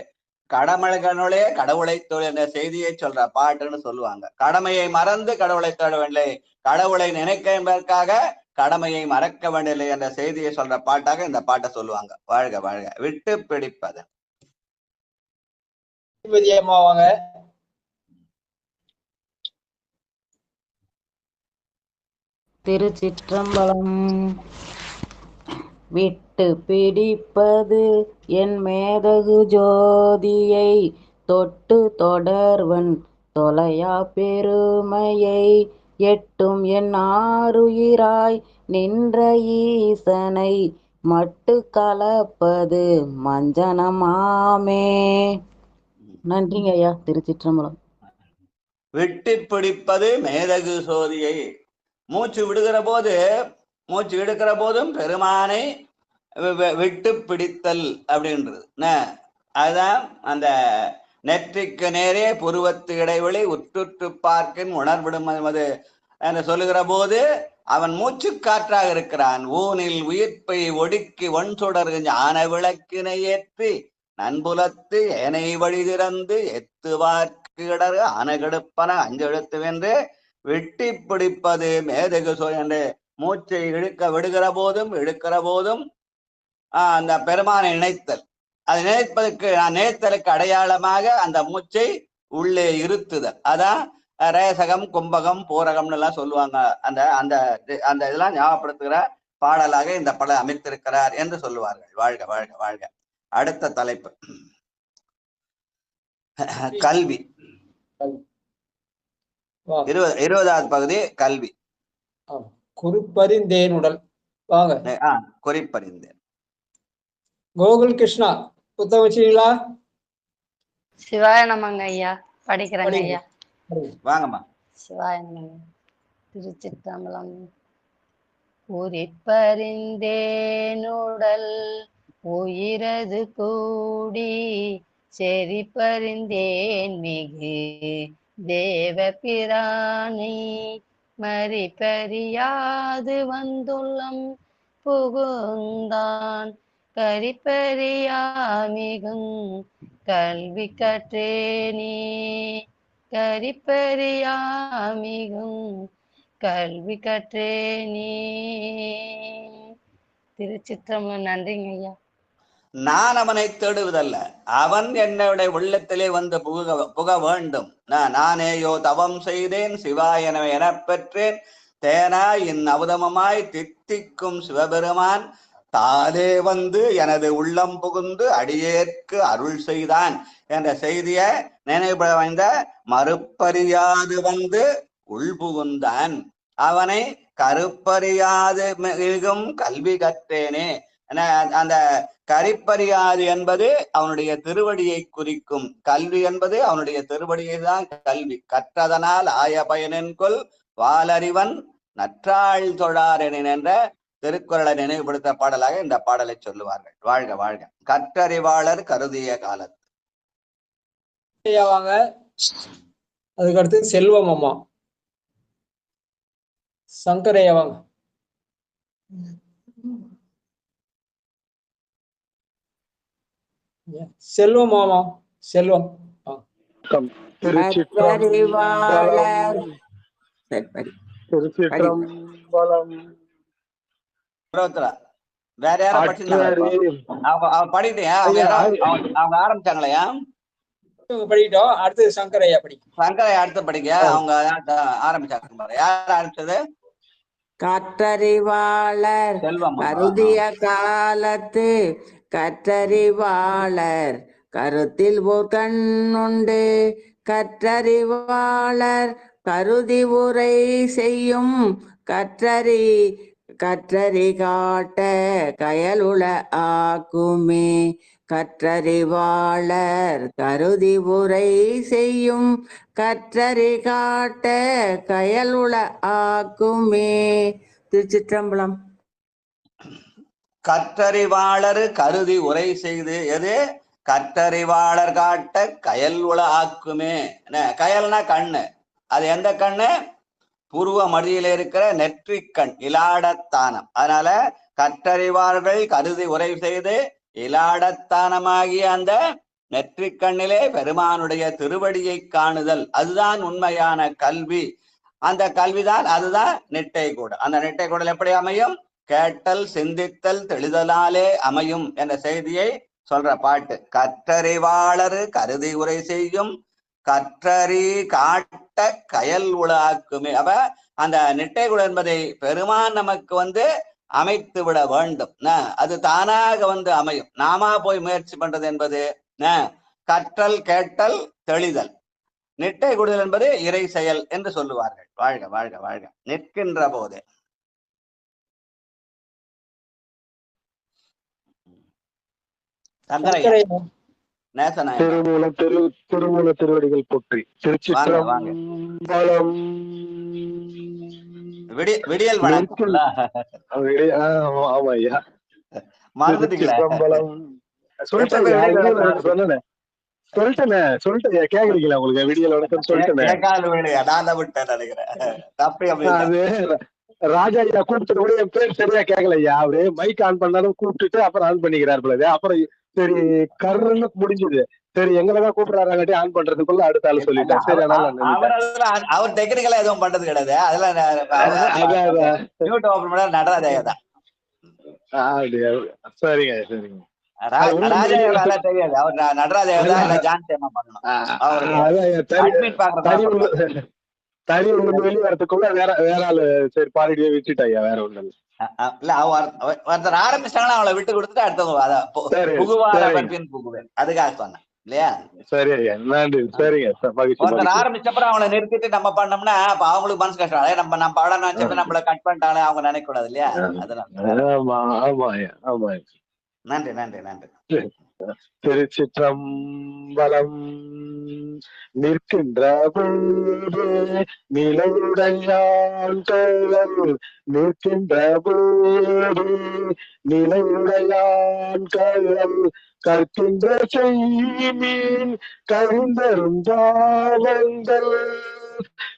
Speaker 6: கடமைகளுடைய கடவுளை தொழில் என்ற செய்தியை சொல்ற பாட்டுன்னு சொல்லுவாங்க. கடமையை மறந்து கடவுளை தேடவில்லை, கடவுளை நினைக்க என்பதற்காக கடமையை மறக்க வேண்டியதில்லை என்ற செய்தியை சொல்ற பாட்டாக இந்த பாட்டை சொல்லுவாங்க. வாழ்க வாழ்க. விட்டு பிடிப்பது.
Speaker 2: அம்மாவாங்க.
Speaker 11: திருச்சிற்றம்பலம். விட்டு பிடிப்பது என் மேதகு ஜோதியை தொட்டு தொடர்வன் தொலையா பெருமையை எட்டும் என் ஆருயிராய் நின்ற ஈசனை மட்டு கலப்பது மஞ்சனமாமே. நன்றிங்க ஐயா. திருச்சிற்றம்பலம்.
Speaker 6: விட்டு பிடிப்பது மேதகு சோதியை. மூச்சு விடுகிற போது, மூச்சு எடுக்கிற போதும் பெருமானை விட்டு பிடித்தல் அப்படின்றது. அதுதான் அந்த நெற்றிக்கு நேரே புருவத்து இடைவெளி உற்றுற்று பார்க்கின் உணர்விடும் என்று சொல்லுகிற போது அவன் மூச்சு காற்றாக இருக்கிறான். ஊனில் உயிர்ப்பை ஒடுக்கி ஒன் சுடர் ஞான விளக்கினை ஏற்றி நண்புலத்து ஏனை வழி திறந்து எத்துவார்க்கிடர் அணகெடுப்பன அஞ்செழுத்து வென்று வெட்டி பிடிப்பது மேதகு சோ என்று மூச்சை இழுக்க விடுகிற போதும் இழுக்கிற போதும் அந்த பெருமானை நினைத்தல். அதை நினைப்பதற்கு நினைத்தலுக்கு அடையாளமாக அந்த மூச்சை உள்ளே இருத்துதல். அதான் ரேசகம் கும்பகம் பூரகம்னு எல்லாம் சொல்லுவாங்க. அந்த அந்த அந்த இதெல்லாம் ஞாபகப்படுத்துகிற பாடலாக இந்த பாடல் அமைத்திருக்கிறார் என்று சொல்லுவார்கள். வாழ்க வாழ்க வாழ்க. அடுத்த தலைப்பு கல்வி. 20வது பகுதி கல்வி.
Speaker 2: குறிப்பறிந்தேனுடல். வாங்க
Speaker 6: குறிப்பறிந்தேன்.
Speaker 2: கோகுல் கிருஷ்ணா புத்தகம் வச்சுங்களா?
Speaker 12: சிவாய நமங்க ஐயா, படிக்கிறேங்க ஐயா.
Speaker 6: வாங்கம்மா.
Speaker 12: சிவாய நமங்க. திருச்சிற்றம்பலம். குறிப்பறிந்தேனுடல் உயிரது கூடி செறிப்பறிந்தேன் மிகு தேவ பிரானை மறிப்பறியாது வந்துள்ளம் புகுந்தான் கரிப்பறியாமிகும் கல்வி கற்றேனே கரிப்பறியாமிகும் கல்வி கற்றேனே. திருச்சிற்றம்பலம். நன்றிங்க ஐயா.
Speaker 6: நான் அவனை தேடுவதல்ல, அவன் என்னுடைய உள்ளத்திலே வந்து புக வேண்டும். நானேயோ தவம் செய்தேன் சிவாய எனப் பெற்றேன் தேனாய் இந்நவதமமாய் தித்திக்கும் சிவபெருமான் தானே வந்து எனது உள்ளம் புகுந்து அடியேற்கு அருள் செய்தான் என்ற செய்திய நினைவுபட வாய்ந்த மறுப்பறியாது வந்து உள்புகுந்தான் அவனை கருப்பறியாது மிகும் கல்வி கற்றேனே. அந்த கரிப்பறியாது என்பது அவனுடைய திருவடியை குறிக்கும். கல்வி என்பது அவனுடைய திருவடியை தான் கல்வி. கற்றதனால் ஆய பயனென்கொல் வாலறிவன் நற்றாள் தொழாரெனின் என்ற திருக்குறளை நினைவுபடுத்த பாடலாக இந்த பாடலை சொல்லுவார்கள். வாழ்க வாழ்க. கற்றறிவாளர் கருதிய காலத்து.
Speaker 2: வாங்க. அதுக்கடுத்து செல்வம் அம்மா. சங்கரையா வாங்க. செல்வம் மாமா. செல்வம்.
Speaker 6: வேற யாரும் படிக்கிட்டேன். அவங்க ஆரம்பிச்சாங்களையா?
Speaker 2: படிக்கிட்டோம். அடுத்து சங்கரையா படிக்க.
Speaker 6: சங்கரையா அடுத்து படிக்க. அவங்க ஆரம்பிச்சாங்க. யார் ஆரம்பிச்சது?
Speaker 11: கற்றறிவாளர் கருதிய காலத்து கற்றறிவாளர் கருத்தில் ஓர் கண்ணுண்டு கற்றறிவாளர் கருதி உரை செய்யும் கற்றறி காட்ட கயலுள ஆக்குமே. கற்றறிவாளர் கருதி உரை செய்யும் கற்றறி காட்ட கயலுள ஆக்குமே. திருச்சிற்றம்பலம்.
Speaker 6: கற்றறிவாளர் கருதி உரை செய்து எது? கற்றறிவாளர் காட்ட கயல் உள ஆக்குமே. கயல்னா கண்ணு. அது எந்த கண்ணு? பூர்வ மடியில இருக்கிற நெற்றிக் கண், இலாடத்தானம். அதனால கற்றறிவார்கள் கருதி உரை செய்து இலாடத்தானமாகிய அந்த நெற்றிக் கண்ணிலே பெருமானுடைய திருவடியை காணுதல், அதுதான் உண்மையான கல்வி. அந்த கல்விதான், அதுதான் நெட்டை கூட. அந்த நெட்டை கூடல் எப்படி அமையும்? கேட்டல் சிந்தித்தல் தெளிதலாலே அமையும் என்ற செய்தியை சொல்ற பாட்டு. கற்றறிவாளர் கருதி உரை செய்யும் கற்றறி காட்ட கயல் உலாக்குமே. அப்ப அந்த நெட்டை கூட என்பதை பெருமான் நமக்கு வந்து அமைத்து விட வேண்டும். அது தானாக வந்து அமையும். நாமா போய் முயற்சி பண்றது என்பது கற்றல் கேட்டல் தெளிதல். நெட்டை கூடுதல் என்பது இறை செயல் என்று சொல்லுவார்கள். வாழ்க வாழ்க வாழ்க. நிற்கின்ற போதே
Speaker 13: திருமூல திருவடிகள் போற்றி. திருச்சிற்றம்பலம்.
Speaker 6: விடியல் வணக்கம்.
Speaker 13: ஆமா ஐயா,
Speaker 6: மறந்துட்டீங்களா?
Speaker 13: சொல்லிட்டேன் கேக்குறீங்களா? உங்களுக்கு விடியல் வணக்கம் சொல்லிட்டேன். ராஜா ஐயா கூப்பிட்டு கூட என் பேர் சரியா கேட்கல ஐயா. அவரு மைக் ஆன் பண்ணாலும் கூப்பிட்டுட்டு அப்புறம் ஆன் பண்ணிக்கிறார் போல. அப்புறம் சரி கருன்னு முடிஞ்சது. சரி எங்கதான் கூப்பிடுறாங்க ஆன் பண்றதுக்குள்ள அடுத்த ஆளு சொல்லிட்டேன். சரி
Speaker 6: அவர் டெக்னிக்கலா எதுவும் பண்றது கிடையாது. அதெல்லாம் நடராஜா தான்.
Speaker 13: சரிங்க சரிங்க.
Speaker 6: தெரியாது. அவர் நடராஜா தான் ஜான்சி அம்மா பண்ணணும்.
Speaker 13: தனி இருந்து வெளியே வரதுக்குள்ள வேற வேற ஆளு சரி பாடியே விட்டுட்டு ஐயா, வேற ஒண்ணு இல்ல.
Speaker 6: இல்ல ஒருத்தர் ஆரம்பிச்சாங்கன்னா அவளை விட்டு கொடுத்துட்டு அடுத்தவங்க புகுவார பற்பின் புகுவேன், அதுக்காக சொன்னேன் இல்லையா?
Speaker 13: சரி ஐயா, நன்றி. சரிங்க,
Speaker 6: ஒருத்தர் ஆரம்பிச்சப்பறம் அவங்களை நிறுத்திட்டு நம்ம பண்ணோம்னா அப்ப அவங்களுக்கு மனசு கஷ்டம். அதே நம்ம பாடம் நினைச்சப்ப நம்மள கட் பண்ணிட்டாலே அவங்க நினைக்க கூடாது இல்லையா?
Speaker 13: அதனால
Speaker 6: நன்றி நன்றி நன்றி.
Speaker 13: திருச்சிற்றம்பலம். நிற்கின்ற போது நிலையுடையான் கழல், நிற்கின்ற போது நிலையுடையான் கழல், கற்கின்ற செய்மீன் கழிந்தரும் பாவங்கள்,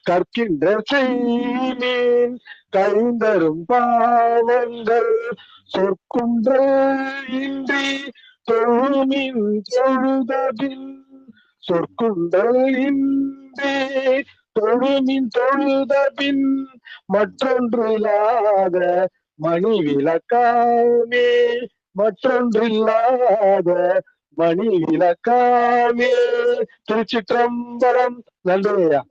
Speaker 13: கற்கின்ற செய்மீன் கழிந்தரும் பாவங்கள், சொற்குன்றல் இன்றி தொழுமின் தொழுதபின், சொற்குன்றல் இன்றி தொழுமின் தொழுதபின், மற்றொன்றில்லாத மணி விளக்காமே, மற்றொன்றில்லாத மணி விளக்காமே. திருச்சிற்றம்பலம். நன்றியா.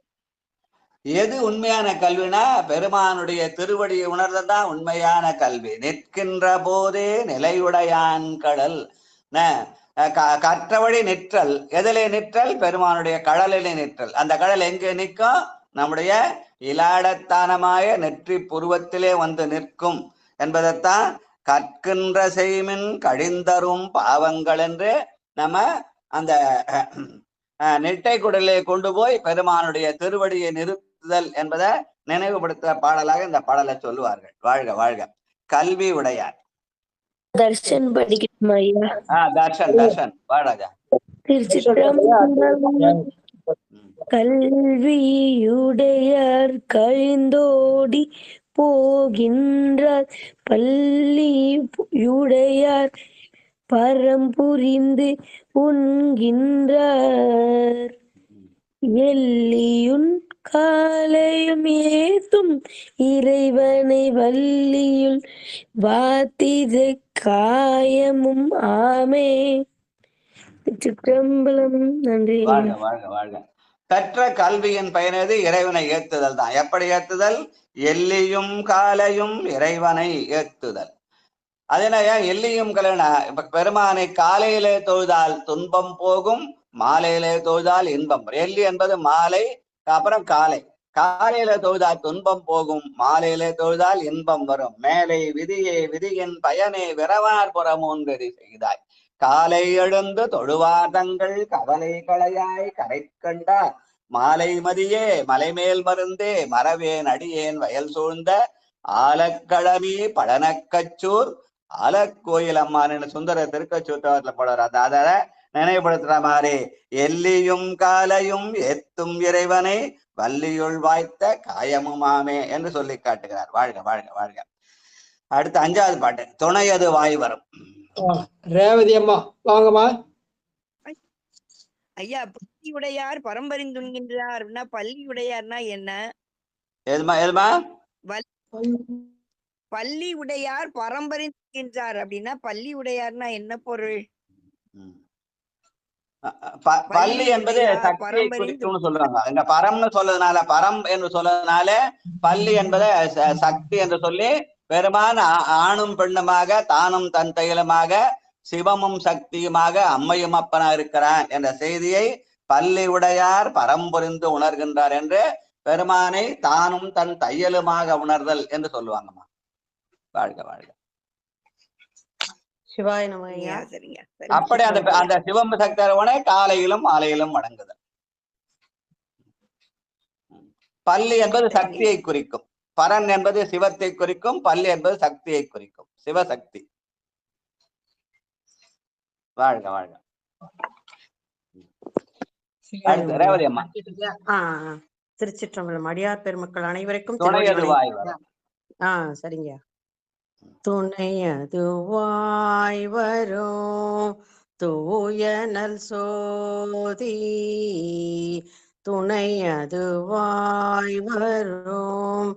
Speaker 6: எது உண்மையான கல்வினா பெருமானுடைய திருவடியை உணர்ந்ததான் உண்மையான கல்வி. நிற்கின்ற போதே நிலையுடையான் கடல், கற்றவழி நிற்றல். எதிலே நிற்றல்? பெருமானுடைய கடலிலே நிற்றல். அந்த கடல் எங்கே நிற்கும்? நம்முடைய இலாடத்தானமாய நெற்றி புருவத்திலே வந்து நிற்கும் என்பதைத்தான் கற்கின்ற செய்மின் கழிந்தரும் பாவங்கள் என்று நம்ம அந்த நெட்டை குடலை கொண்டு போய் பெருமானுடைய திருவடியை நிறுத்துதல் என்பதை நினைவுபடுத்த பாடலாக இந்த பாடலை சொல்லுவார்கள். வாழ்க வாழ்க. கல்வி உடையார்.
Speaker 14: தர்ஷன் படிக்கணுமா ஐயா?
Speaker 6: தர்ஷன் தர்ஷன் பாடாஜா.
Speaker 14: திருச்சிற்றம்பலம். கல்வியுடையார் கழிந்தோடி போகின்றார், பள்ளியுடையார் பரம்புரிந்து உண்கின்றார், எல்லியுன் காலையும் ஏத்தும் இறைவனை வள்ளியுள் வாத்தித காயமும் ஆமே. சிற்றம்பலம். நன்றி.
Speaker 6: வாழ்க வாழ்க வாழ்க. கற்ற கல்வியின் பயனது இறைவனை ஏத்துதல் தான். எப்படி ஏத்துதல்? எல்லியும் காலையும் இறைவனை ஏத்துதல். அதனால எல்லியும் கலைனா இப்ப பெருமானை காலையிலே தொழுதால் துன்பம் போகும், மாலையிலே தொழுதால் இன்பம். எல்லி என்பது மாலை, அப்புறம் காலை. காலையில தொழுதால் துன்பம் போகும், மாலையிலே தொழுதால் இன்பம் வரும். மேலை விதியே விதியின் பயனே விரவார் புறமூன்றெறி செய்தாய், காலை எழுந்து தொழுவார் தங்கள் கவலை களையாய் கரை கண்டார், மாலை மதியே மலைமேல் மருந்தே மரவேன் அடியேன் வயல் சூழ்ந்த ஆலக்களமி பழனக்கச்சூர் ஆலக்கோயில் அம்மான்னு சுந்தர திருக்கச்சூற்றவர்ல போடுறார். அத நினைவுபடுத்துற மாதிரி எல்லியும் காலையும் ஏத்தும் இறைவனை வள்ளியுள் வாய்த்த காயமுமாமே என்று சொல்லி காட்டுகிறார். வாழ்க வாழ்க வாழ்க. அடுத்து 5வது பாட்டு. துணையது வாய் வரும்.
Speaker 2: ரேவதி அம்மா வாங்கம்மா.
Speaker 15: ஐயா, பள்ளியுடையார் பரம்பரிந்துண்கின்றார் அப்படின்னா பள்ளியுடையார்னா என்ன?
Speaker 6: எதுமா எதுமா?
Speaker 15: பள்ளி உடையார் பரம்பரிந்துண்கின்றார் அப்படின்னா பள்ளி உடையார்னா என்ன பொருள்?
Speaker 6: பள்ளி என்பது சக்தியை குறிக்கும்னு சொல்றாங்க. இந்த பரம்னு சொல்றதுனால, பரம் என்று சொல்றதுனால பள்ளி என்பதை சக்தி என்று சொல்லி, பெருமான் ஆணும் பெண்ணுமாக தானும் தன் தைலமாக சிவமும் சக்தியுமாக அம்மையும் அப்பனா இருக்கிறான் என்ற செய்தியை பள்ளி உடையார் பரம்புரிந்து உணர்கின்றார் என்று பெருமானை தானும் தன் தையலுமாக உணர்தல் என்று சொல்லுவாங்கம்மா. வாழ்க வாழ்க.
Speaker 9: சிவாய நம.
Speaker 6: அப்படி அந்த சிவம் சக்தி உணை காலையிலும் மாலையிலும் வணங்குதல். பள்ளி என்பது சக்தியை குறிக்கும், பரன் என்பது சிவத்தை குறிக்கும், பள்ளி என்பது சக்தியை குறிக்கும், சிவசக்தி. வாழ்க வாழ்க. ரேவதி அம்மா.
Speaker 9: திருச்சிற்றம்பலம். அடியார் பெருமக்கள் அனைவருக்கும்
Speaker 6: துணையது வாய் வரும்.
Speaker 9: சரிங்க. துணையது வாய் வரும் தூயனல் சோதி, துணையது வாய் வரும்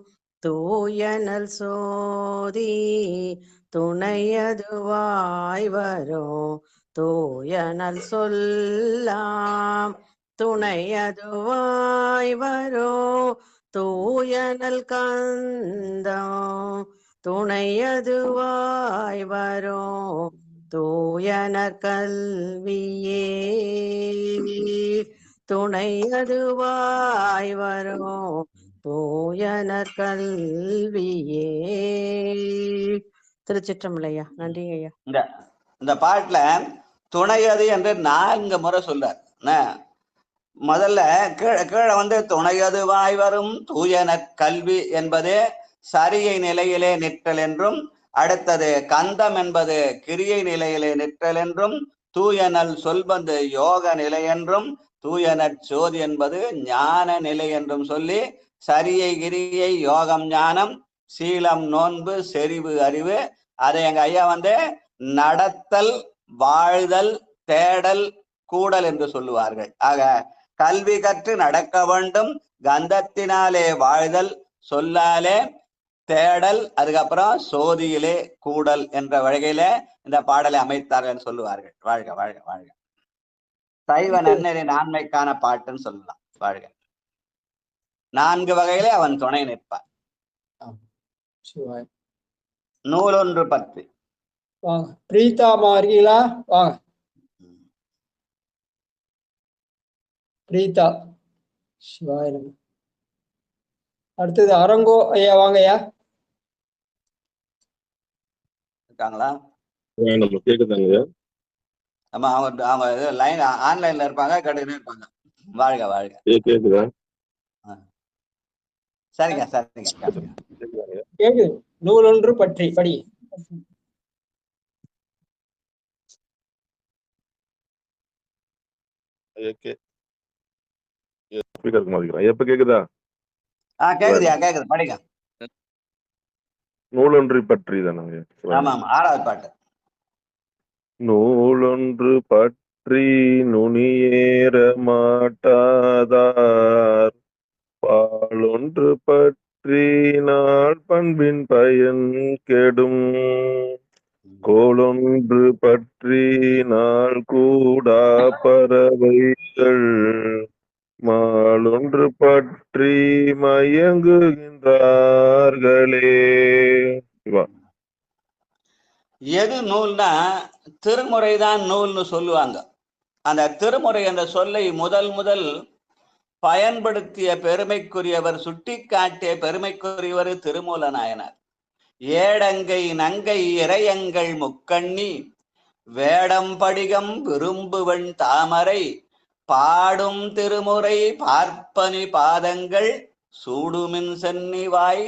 Speaker 9: தூயனல் சோதி, துணையது வாய் வரும் தூயனல் சொல்லாம், துணையது வாய் வரும் தூயனல் கந்தம் துணையதுவாய் வரும் தூயனர் கல்வியே துணையதுவாய் வரும் தூயனர் கல்வியே. திருச்சிற்றம்பலையா. நன்றிங்க ஐயா.
Speaker 6: இந்த பாட்டுல துணையது என்று 4 முறை சொல்றார். முதல்ல கீழே வந்து துணையதுவாய் வரும் தூயன கல்வி என்பது சரியை நிலையிலே நிற்றல் என்றும், அடுத்தது கந்தம் என்பது கிரியை நிலையிலே நிற்றல் என்றும், தூயனல் சொல்வது யோக நிலை என்றும், தூயனற் சோதி என்பது ஞான நிலை என்றும் சொல்லி சரியை கிரியை யோகம் ஞானம் சீலம் நோன்பு செறிவு அறிவு அதை எங்க ஐயா வந்து நடத்தல் வாழ்தல் தேடல் கூடல் என்று சொல்லுவார்கள். ஆக கல்வி கற்று நடக்க வேண்டும், கந்தத்தினாலே வாழ்தல், சொல்லாலே தேடல், அதுக்கப்புறம் சோதியிலே கூடல் என்ற வகையில இந்த பாடலை அமைத்தார்கள் சொல்லுவார்கள். வாழ்க வாழ்க வாழ்க. சைவ நன்னெறி நான்மைக்கான பாட்டுன்னு சொல்லலாம். வாழ்க. 4 வகையிலே அவன் துணை நிற்பான். நூலொன்று பற்றி
Speaker 2: வாங்க. பிரீதாமா இருக்கீங்களா? வாங்க பிரீதா. சிவாய நம. அடுத்தது அரங்கோ ஐயா. வாங்க ஐயா.
Speaker 6: இருக்காங்களா?
Speaker 16: கேக்குதாங்க?
Speaker 6: ஆமா, அவங்க லைன் ஆன்லைன்ல இருப்பாங்க, கேட்டுக்கிட்டே இருப்பாங்க. வாழ்க வாழ்க.
Speaker 16: கேக்குதா?
Speaker 6: சரிங்க சரிங்க.
Speaker 2: கேக்குது. நூலொன்று பற்றி படி.
Speaker 16: எப்ப கேக்குதா?
Speaker 6: கேக்குதியா? கேக்குது, படிங்க.
Speaker 16: நூலொன்று பற்றி தானங்க?
Speaker 6: ஆமா ஆமா, 6வது பாட்டு.
Speaker 16: நூலொன்று பற்றி நுனியேற மாட்டாதார் பாலொன்று பற்றி நாள் பண்பின் பயன் கெடும் கோலொன்று பற்றி நாள் கூடா பறவைகள் மாலொன்று பற்றி மயங்குகின்றார்களே.
Speaker 6: எது நூல்னா திருமுறைதான் நூல்னு சொல்லுவாங்க. அந்த திருமுறை என்ற சொல்லை முதல் பயன்படுத்திய பெருமைக்குரியவர், சுட்டி காட்டிய பெருமைக்குரியவர் திருமூல நாயனார். ஏடங்கை நங்கை இறையங்கள் முக்கண்ணி வேடம் படிகம் விரும்புவன் தாமரை பாடும் திருமுறை பார்ப்பனி பாதங்கள் சூடுமின் சென்னிவாய்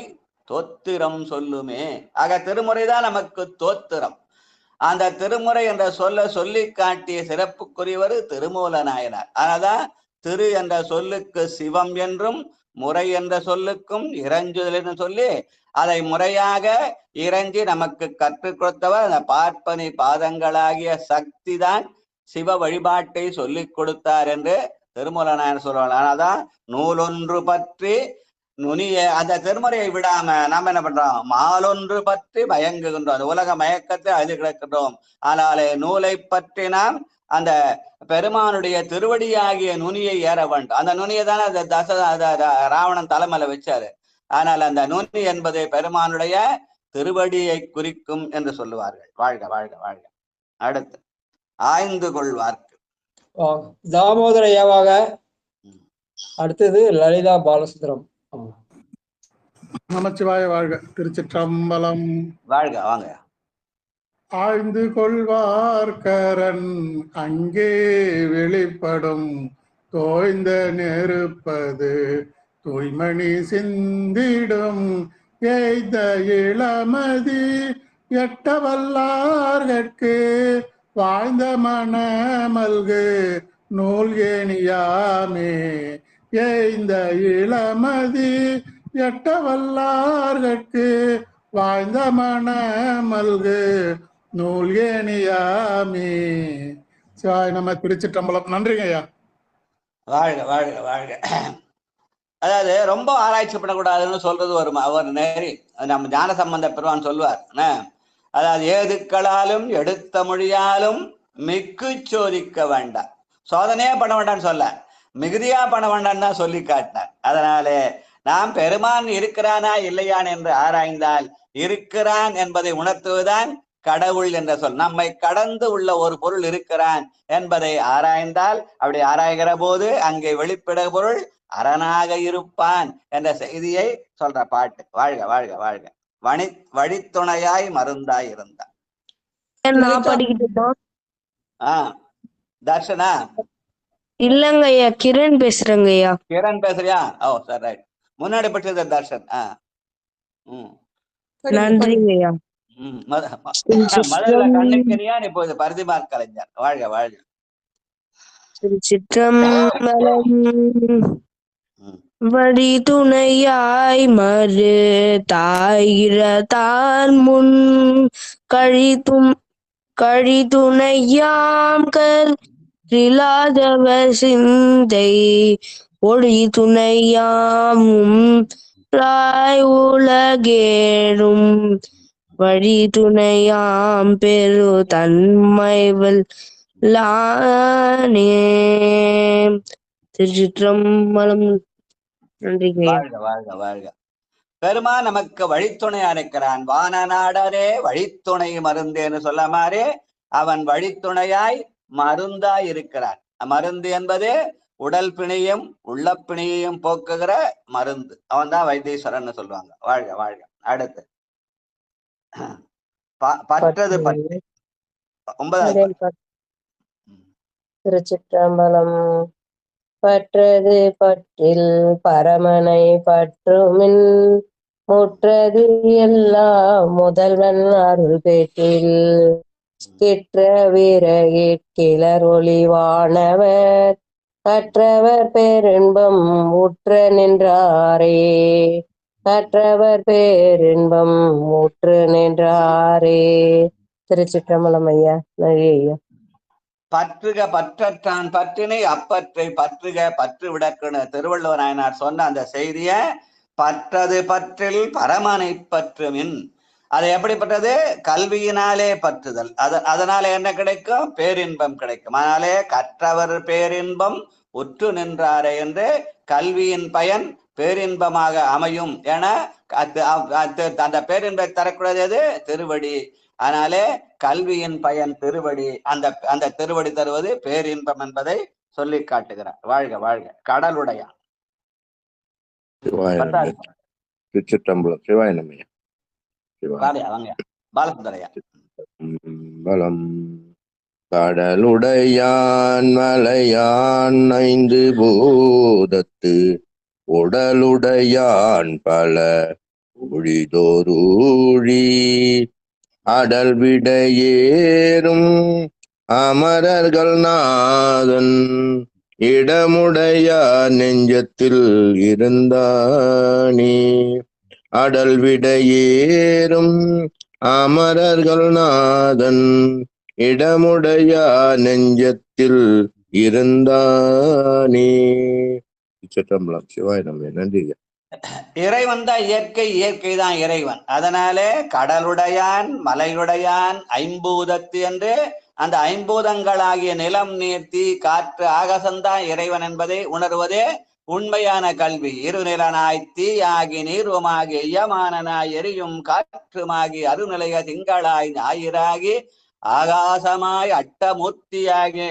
Speaker 6: தோத்திரம் சொல்லுமே. ஆக திருமுறைதான் நமக்கு தோத்திரம். அந்த திருமுறை என்ற சொல்லி காட்டிய சிறப்புக்குரியவர் திருமூல நாயனார். அதனால்தான் திரு என்ற சொல்லுக்கு சிவம் என்றும் முறை என்ற சொல்லுக்கும் இறைஞ்சுதல் என்று சொல்லி அதை முறையாக இறைஞ்சி நமக்கு கற்றுக் கொடுத்தவர் அந்த பார்ப்பனி பாதங்களாகிய சக்தி தான் சிவ வழிபாட்டை சொல்லிக் கொடுத்தார் என்று திருமூல நாயனார் சொல்லுவாங்க. ஆனாதான் நூலொன்று பற்றி நுனிய அந்த திருமுறையை விடாம நாம என்ன பண்றோம்? மாலொன்று பற்றி மயங்குகின்றோம். அந்த உலக மயக்கத்தை அழிந்து கிடக்கின்றோம். ஆனாலே நூலை பற்றி நாம் அந்த பெருமானுடைய திருவடியாகிய நுனியை ஏற வேண்டும். அந்த நுனியை தானே அந்த ராவணன் தலைமையில வச்சாரு. ஆனால் அந்த நுனி என்பது பெருமானுடைய திருவடியை குறிக்கும் என்று சொல்லுவார்கள். வாழ்க வாழ்க வாழ்க. அடுத்து ஆய்ந்து கொள்வார்க்கு
Speaker 2: தாமோதர ஐயாவாக. அடுத்தது லலிதா பாலசுந்தரம்.
Speaker 17: நமச்சிவாய வாழ்க. திருச்சிற்றம்பலம்.
Speaker 6: வாழ்க. வாங்க.
Speaker 17: ஆய்ந்து கொள்வார்கரன் அங்கே வெளிப்படும் தோய்ந்த நெருப்பது தூய்மணி சிந்திடும் எய்த இளமதி எட்டவல்லார்கட்கு வாழ்ந்த மனமல்கு நூல் ஏனியாமே எய்ந்த இளமதி எட்டவல்லார்கட்கு வாழ்ந்த மனமல்கு நூல் ஏனியாமே. சிவாய நம்ம. திருச்சிற்றம்பலம். நன்றிங்க ஐயா.
Speaker 6: வாழ்க வாழ்க வாழ்க. அதாவது ரொம்ப ஆராய்ச்சி பண்ணக்கூடாதுன்னு சொல்றது ஒரு நேரி நம்ம ஞான சம்பந்த பெருமான் சொல்லுவார். அதாவது ஏதுக்களாலும் எடுத்த மொழியாலும் மிக்கு சோதிக்க வேண்டாம், சோதனையே பண்ண வேண்டாம்னு சொல்ல மிகுதியா பண்ண வேண்டாம்னு தான் சொல்லி காட்டினார். அதனாலே நாம் பெருமான் இருக்கிறானா இல்லையான் என்று ஆராய்ந்தால் இருக்கிறான் என்பதை உணர்த்துவதுதான் கடவுள் என்ற சொல். நம்மை கடந்து உள்ள ஒரு பொருள் இருக்கிறான் என்பதை ஆராய்ந்தால், அப்படி ஆராய்கிற போது அங்கே வெளிப்பட பொருள் அரணாக இருப்பான் என்ற செய்தியை சொல்ற பாட்டு. வாழ்க வாழ்க வாழ்க. வழித்துணையாய் மருந்தாய் இருந்தான். தர்ஷனா?
Speaker 14: இல்லங்க ஐயா, கிரண் பேசுறேங்க ஐயா.
Speaker 6: கிரண் பேசுறியா? ஓ சரி, ரைட். முன்னாடி படிச்சது தர்ஷன்.
Speaker 14: நன்றிங்க ஐயா.
Speaker 6: மதுரை கண்ணுக்கரியா இப்போது பரிதிமார் கலைஞர். வாழ்க வாழ்க.
Speaker 14: திருச்சிற்றம்பலம். வழி துணையாய் மறு தாயிரதான் முன் கழித்துணையாம் கரிலாதவர் சிந்தை ஒளி துணையாமும் உலகேடும் வழி துணையாம் பெரு தன்மைவல் திருச்சிற்றம்பலம். நன்றிங்க.
Speaker 6: வாழ்க வாழ்க வாழ்க. பெருமான் நமக்கு வழித்துணையா இருக்கிறான். வானநாடரே வழித்துணை மருந்தேன்னு சொல்ல மாதிரி அவன் வழித்துணையாய் மருந்தாய் இருக்கிறான். மருந்து என்பது உடல் பிணியும் உள்ள பிணியையும் போக்குகிற மருந்து. அவன் தான் வைத்தீஸ்வரன் சொல்லுவாங்க. வாழ்க வாழ்க. அடுத்து பற்றது பற்று. 9வது.
Speaker 1: திருச்சிற்றம்பலம். பற்றது பற்றில் பரமனை பற்றுமின் முற்றது எல்லாம் முதல்வன் அருள் பெற்றில் கிற்ற வீரகிழர் ஒளிவானவர் கற்றவர் பேரின்பம் உற்ற நின்றாரே. கற்றவர் பேரின்பம் உற்று நின்றாரே. திருச்சிற்றம்பலம் ஐயா. நன்றி ஐயா.
Speaker 6: பற்றுக பற்றற்றான் பற்றினை அப்பற்றை பற்றுக பற்று விடக்குன்னு திருவள்ளுவர் நாயனார் சொன்ன அந்த செய்திய பற்றது பற்றில் பரமனை பற்றுமின். அது எப்படிப்பட்டது? கல்வியினாலே பற்றுதல். அதனால என்ன கிடைக்கும்? பேரின்பம் கிடைக்கும். அதனாலே கற்றவர் பேரின்பம் உற்று நின்றாரே என்று கல்வியின் பயன் பேரின்பமாக அமையும் என அந்த பேரின்பை தரக்கூடியது திருவடி. அதனாலே கல்வியின் பயன் திருவடி. அந்த திருவடி தருவது பேரின்பம் என்பதை சொல்லி காட்டுகிறார். வாழ்க வாழ்க. கடலுடையான்.
Speaker 16: திருச்சிற்றம்பலம். சிவாய நமையா.
Speaker 6: பாலசுந்தரையா.
Speaker 16: பலம். கடலுடையான் மலையான் 5 பூதத்து உடலுடையான் பல ஒழிதோரூழி அடல் விடையேறும் அமரர்கள் நாதன் இடமுடைய நெஞ்சத்தில் இருந்தானே. அடல் விடையேறும் அமரர்கள் நாதன் இடமுடைய நெஞ்சத்தில் இருந்தானே. சிற்றம்பலம். சிவாய நம்ம. நன்றி.
Speaker 6: இறைவன் தான் இயற்கை, இயற்கை தான் இறைவன். அதனாலே கடலுடையான் மலையுடையான் ஐம்பூதத்து என்று அந்த ஐம்பூதங்களாகிய நிலம், நீர், தீ, காற்று, ஆகாசம்தான் இறைவன் என்பதை உணர்வதே உண்மையான கல்வி. இருநிலனாய் தீயாகி நீருமாகி இயமானனாய் எரியும் காற்றுமாகி அருநிலைய திங்களாய் ஞாயிறாகி ஆகாசமாய் அட்டமூர்த்தியாகி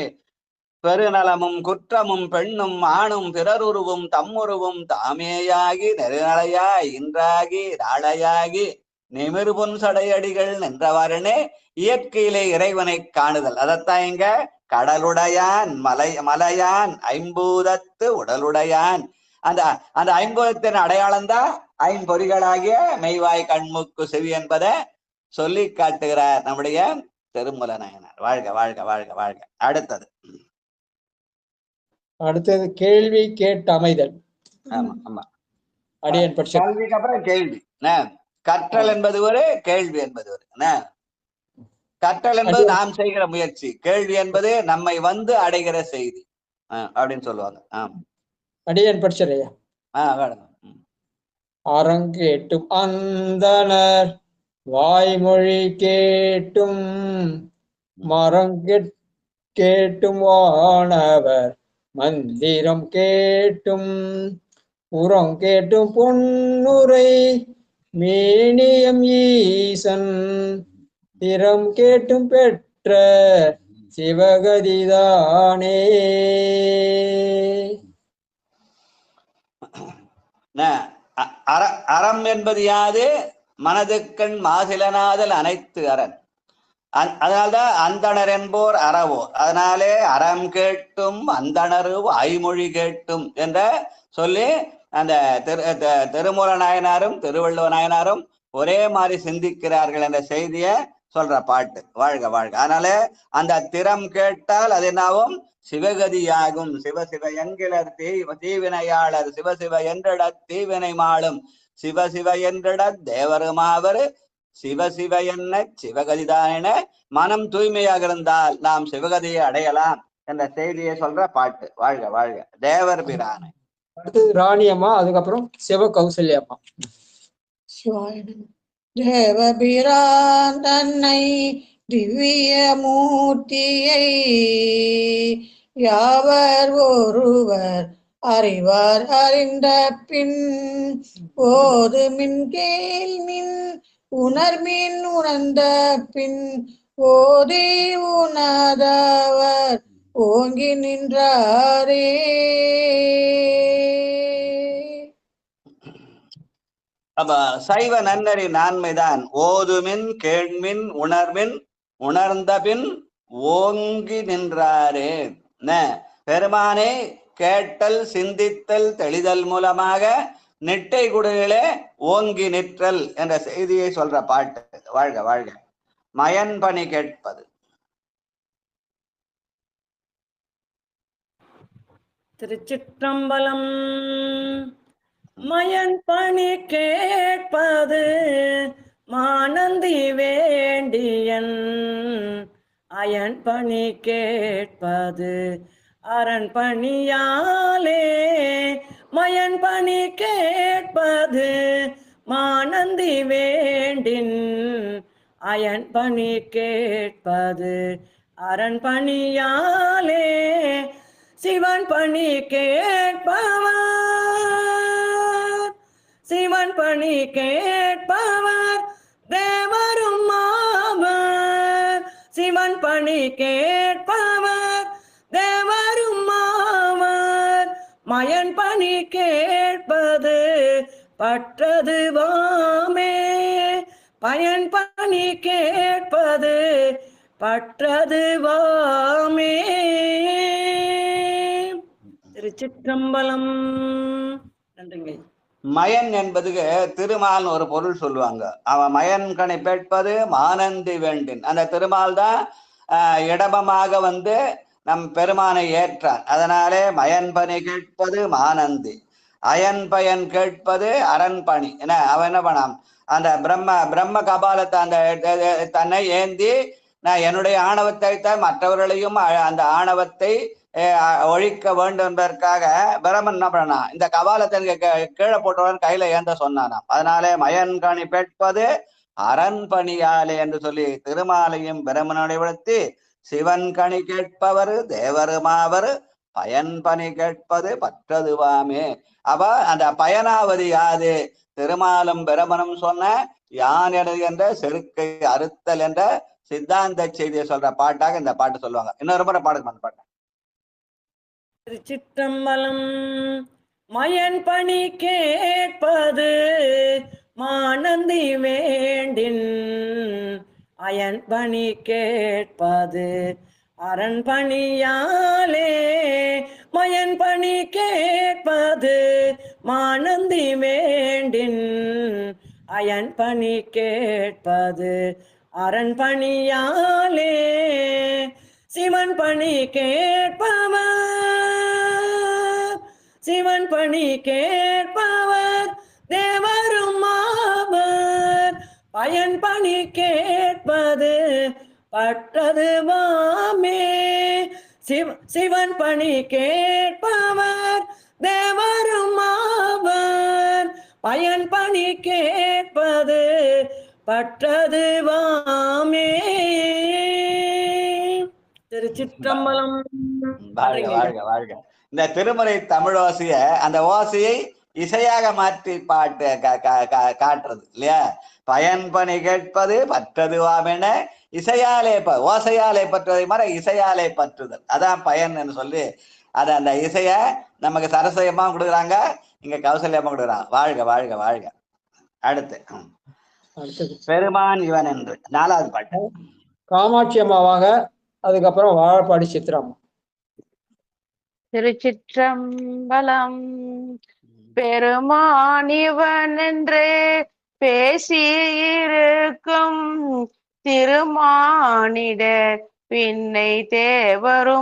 Speaker 6: பெருநலமும் குற்றமும் பெண்ணும் ஆணும் பிறருருவும் தம்முருவும் தாமேயாகி நெருநலையாய் இன்றாகி நாளையாகி நிமிர்பொன் சடையடிகள் நின்றவாறனே. இயற்கையிலே இறைவனை காணுதல். அதத்தான் இங்க கடலுடையான் மலையான் ஐம்பூதத்து உடலுடையான். அந்த ஐம்பூதத்தின் அடையாளம் தான் ஐம்பொறிகளாகிய மெய்வாய் கண்மூக்கு செவி என்பதை சொல்லி காட்டுகிறார் நம்முடைய திருமூல நாயனார். வாழ்க வாழ்க வாழ்க வாழ்க.
Speaker 2: அடுத்தது கேள்வி கேட்டு அமைதல்.
Speaker 6: ஆமா ஆமா.
Speaker 2: அடியன் படிச்ச
Speaker 6: கல்விக்கு அப்புறம் கேள்வி. கற்றல் என்பது ஒரு, கேள்வி என்பது ஒரு. கற்றல் என்பது நாம் செய்கிற முயற்சி, கேள்வி என்பது நம்மை வந்து அடைகிற செய்தி அப்படின்னு சொல்லுவாங்க.
Speaker 2: அடியன் படிச்சரையா. அரங்கேட்டும் அந்தனர் வாய்மொழி கேட்டும் மரங்கேட்டும் வானவர் மந்திரம் கேட்டும் புறம் கேட்டும் பொன்னுரை மேனியம் ஈசன் திறம் கேட்டும் பெற்ற சிவகதிதானே.
Speaker 6: அறம் என்பது யாது? மனதுக்கண் மாசிலனாதல் அனைத்து அரண். அதனால்தான் அந்தணர் என்போர் அறவோர். அதனாலே அறம் கேட்டும் அந்தணரு ஐமொழி கேட்டும் என்ற சொல்லி அந்த திருமூல நாயனாரும் திருவள்ளுவ நாயனாரும் ஒரே மாதிரி சிந்திக்கிறார்கள் என்ற செய்தியை சொல்ற பாட்டு. வாழ்க வாழ்க. அதனால அந்த திறம் கேட்டால் அது என்னாவும்? சிவகதியாகும். சிவ சிவ என்கிலர் தீவினையாளர் சிவ சிவ என்றிட தீவினை மாளும் சிவ சிவ என்றிட தேவருமாவர் சிவ சிவ என்ன சிவகதிதான மனம் தூய்மையாக இருந்தால் நாம் சிவகதியை அடையலாம் என்ற செய்தியை சொல்ற பாட்டு. வாழ்க வாழ்க. தேவர் பிரானை.
Speaker 2: அடுத்தது ராணி அம்மா, அதுக்கப்புறம் சிவ கௌசல்யம்மா.
Speaker 18: தேவபிரான் தன்னை திவ்ய மூர்த்தியை யாவர் ஒருவர் அறிவார். அறிந்த பின் ஓது மின் கேள் மின் உணர்மின் உணர்ந்த பின் ஓதி உணர்ந்தவர் ஓங்கி நின்றாரே.
Speaker 6: அப்ப சைவ நன்னறி நான்மைதான் ஓதுமின் கேள்மின் உணர்மின் உணர்ந்த பின் ஓங்கி நின்றாரே. பெருமானை கேட்டல் சிந்தித்தல் தெளிதல் மூலமாக நெட்டை குடிலே ஓங்கி நிற்றல் என்ற செய்தியை சொல்ற பாட்டு. வாழ்க வாழ்க. மயன் பணி கேட்பது.
Speaker 3: திருச்சிற்றம்பலம். மயன் பணி கேட்பது மானந்தி வேண்டியன் அயன் பணி கேட்பது அரண் பணியாலே. மயன் பணி கேட்பது மானந்தி வேண்டின் அயன் பணி கேட்பது அரண் பணியாலே. சிவன் பணி கேட்பவர் சிவன் பணி கேட்பவர் தேவரும் ஆவர். சிவன் பணி கேட்பவர் தேவரும் ஆவர். மயன் பணி கேட்பது பற்றது வாமே. பயன் பணி கேட்பது பற்றது வாமே. திருச்சிற்றம்பலம். நன்றிங்க.
Speaker 6: மயன் என்பதுக்கு திருமால் ஒரு பொருள் சொல்லுவாங்க. அவன் மயன் கணி கேட்பது மானந்தி வேண்டின். அந்த திருமால் தான் இடபமாக வந்து நம் பெருமானை ஏற்றான். அதனாலே மயன் பணி கேட்பது மானந்தி, அயன் பயன் கேட்பது அரண் பணி. என்ன அவன் என்ன பண்ணான்? அந்த பிரம்ம கபாலத்தை அந்த தன்னை ஏந்தி நான் என்னுடைய ஆணவத்தை தான் மற்றவர்களையும் அந்த ஆணவத்தை ஒழிக்க வேண்டும் என்பதற்காக பிரமன் என்ன பண்ணா? இந்த கபாலத்தை கீழே போட்டவன் கையில ஏந்த சொன்னானாம். அதனாலே மயன் கணி கேட்பது அரண் பணியாலே என்று சொல்லி திருமாலையும் பிரமனுடைய விடுத்தி சிவன் கணி கேட்பவர் தேவருமாவர் பயன் பணி கேட்பது பற்றதுவாமே. அப்ப அந்த பயனாவது யாது? திருமாலும் பிரமனும் சொன்ன யான் எனது என்ற செருக்கை அறுத்தல் என்ற சித்தாந்த செய்தியை சொல்ற பாட்டாக இந்த பாட்டு சொல்லுவாங்க. இன்னொரு முறை பாடுங்க அந்த பாட்டை.
Speaker 3: திருச்சிற்றம்பலம். மயன் பணி கேட்பது மானந்தி வேண்டின் அயன் பணி கேட்பது அரண் பணியாலே. மயன் பணி கேட்பது மானந்தி வேண்டின் அயன் பணி கேட்பது அரண் பணியாலே. சிவன் பணி கேட்பவர் சிவன் பணி கேட்பவர் தேவரும் ஆவர். பயன் பணி கேட்பது பட்டது வாமே. சிவன் பணி கேட்பவர் தேவரும் ஆவர். பயன் பணி கேட்பது பட்டது வாமே. திருச்சிற்றம்பலம்.
Speaker 6: வாழ்க வாழ்க வாழ்க. இந்த திருமறை தமிழ் ஓசைய அந்த ஓசையை இசையாக மாற்றி பாட்டு காட்டுறது இல்லையா? பயன்பணி கேட்பது பற்றதுவாமென இசையாலே ஓசையாலே பற்றுவதை மாதிரி இசையாலே பற்றுதல், அதான் பயன் சொல்லி அது அந்த இசைய நமக்கு சரஸ்வயமா கொடுக்குறாங்க, இங்க கௌசல்யமா கொடுக்குறாங்க. வாழ்க வாழ்க வாழ்க. அடுத்து பெருமான் இவன் என்று 4வது பாட்டு.
Speaker 2: காமாட்சி அம்மாவாக, அதுக்கப்புறம் வாழப்பாடி சித்ராம்.
Speaker 4: திருச்சிற்றம்பலம். பெருமான் இவன் என்று பேசியிருக்கும் திருமானிடர் பின்னை தேவருமாவர்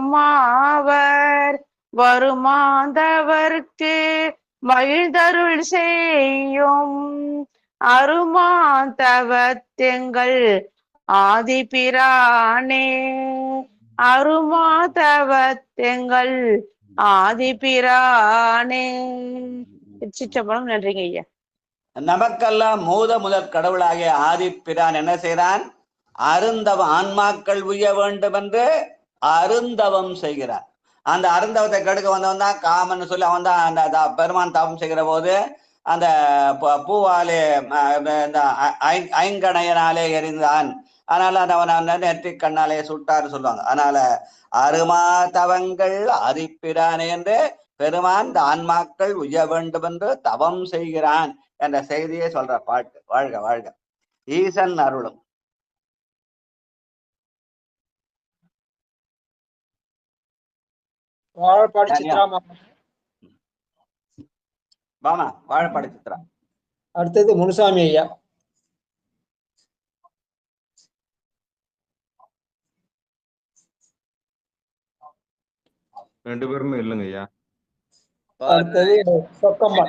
Speaker 4: வருமாந்தவர்க்கு மகிழ்தருள் செய்யும் அருமாதவத்தெங்கள் ஆதிபிரானே அருமாதவத்தெங்கள் ஆதிபிரானே. சிற்றம்பலம். நன்றிங்க ஐயா.
Speaker 6: நமக்கெல்லாம் முதற் கடவுளாகிய ஆதிப்பிரான் என்ன செய்கிறான்? அருந்தவம், ஆன்மாக்கள் உய்ய வேண்டும் என்று அருந்தவம் செய்கிறார். அந்த அருந்தவத்தை கெடுக்க வந்தவன் தான் காமன் சொல்லி அவன் தான் அந்த பெருமான் தவம் செய்கிற போது அந்த பூவாலே ஐங்கணையனாலே எரிந்தான், அதனால அவன் நெற்றி கண்ணாலே சுட்டாரு சொல்லுவாங்க. அதனால அருமா தவங்கள் ஆதிப்பிரானே என்று பெருமான் இந்த ஆன்மாக்கள் உய்ய வேண்டும் என்று தவம் செய்கிறான் என்ற செய்தியை சொல்ற பாட்டு. வாழ்க வாழ்க. ஈசன் அருளும்.
Speaker 2: வாழப்பாடி சித்ராமா.
Speaker 6: வாமா, வாழப்பாடி சித்ரா.
Speaker 2: அடுத்தது முனுசாமி ஐயா.
Speaker 7: ரெண்டு பேருமே இல்லைங்க ஐயா.
Speaker 2: அடுத்தது சொக்கம்மா.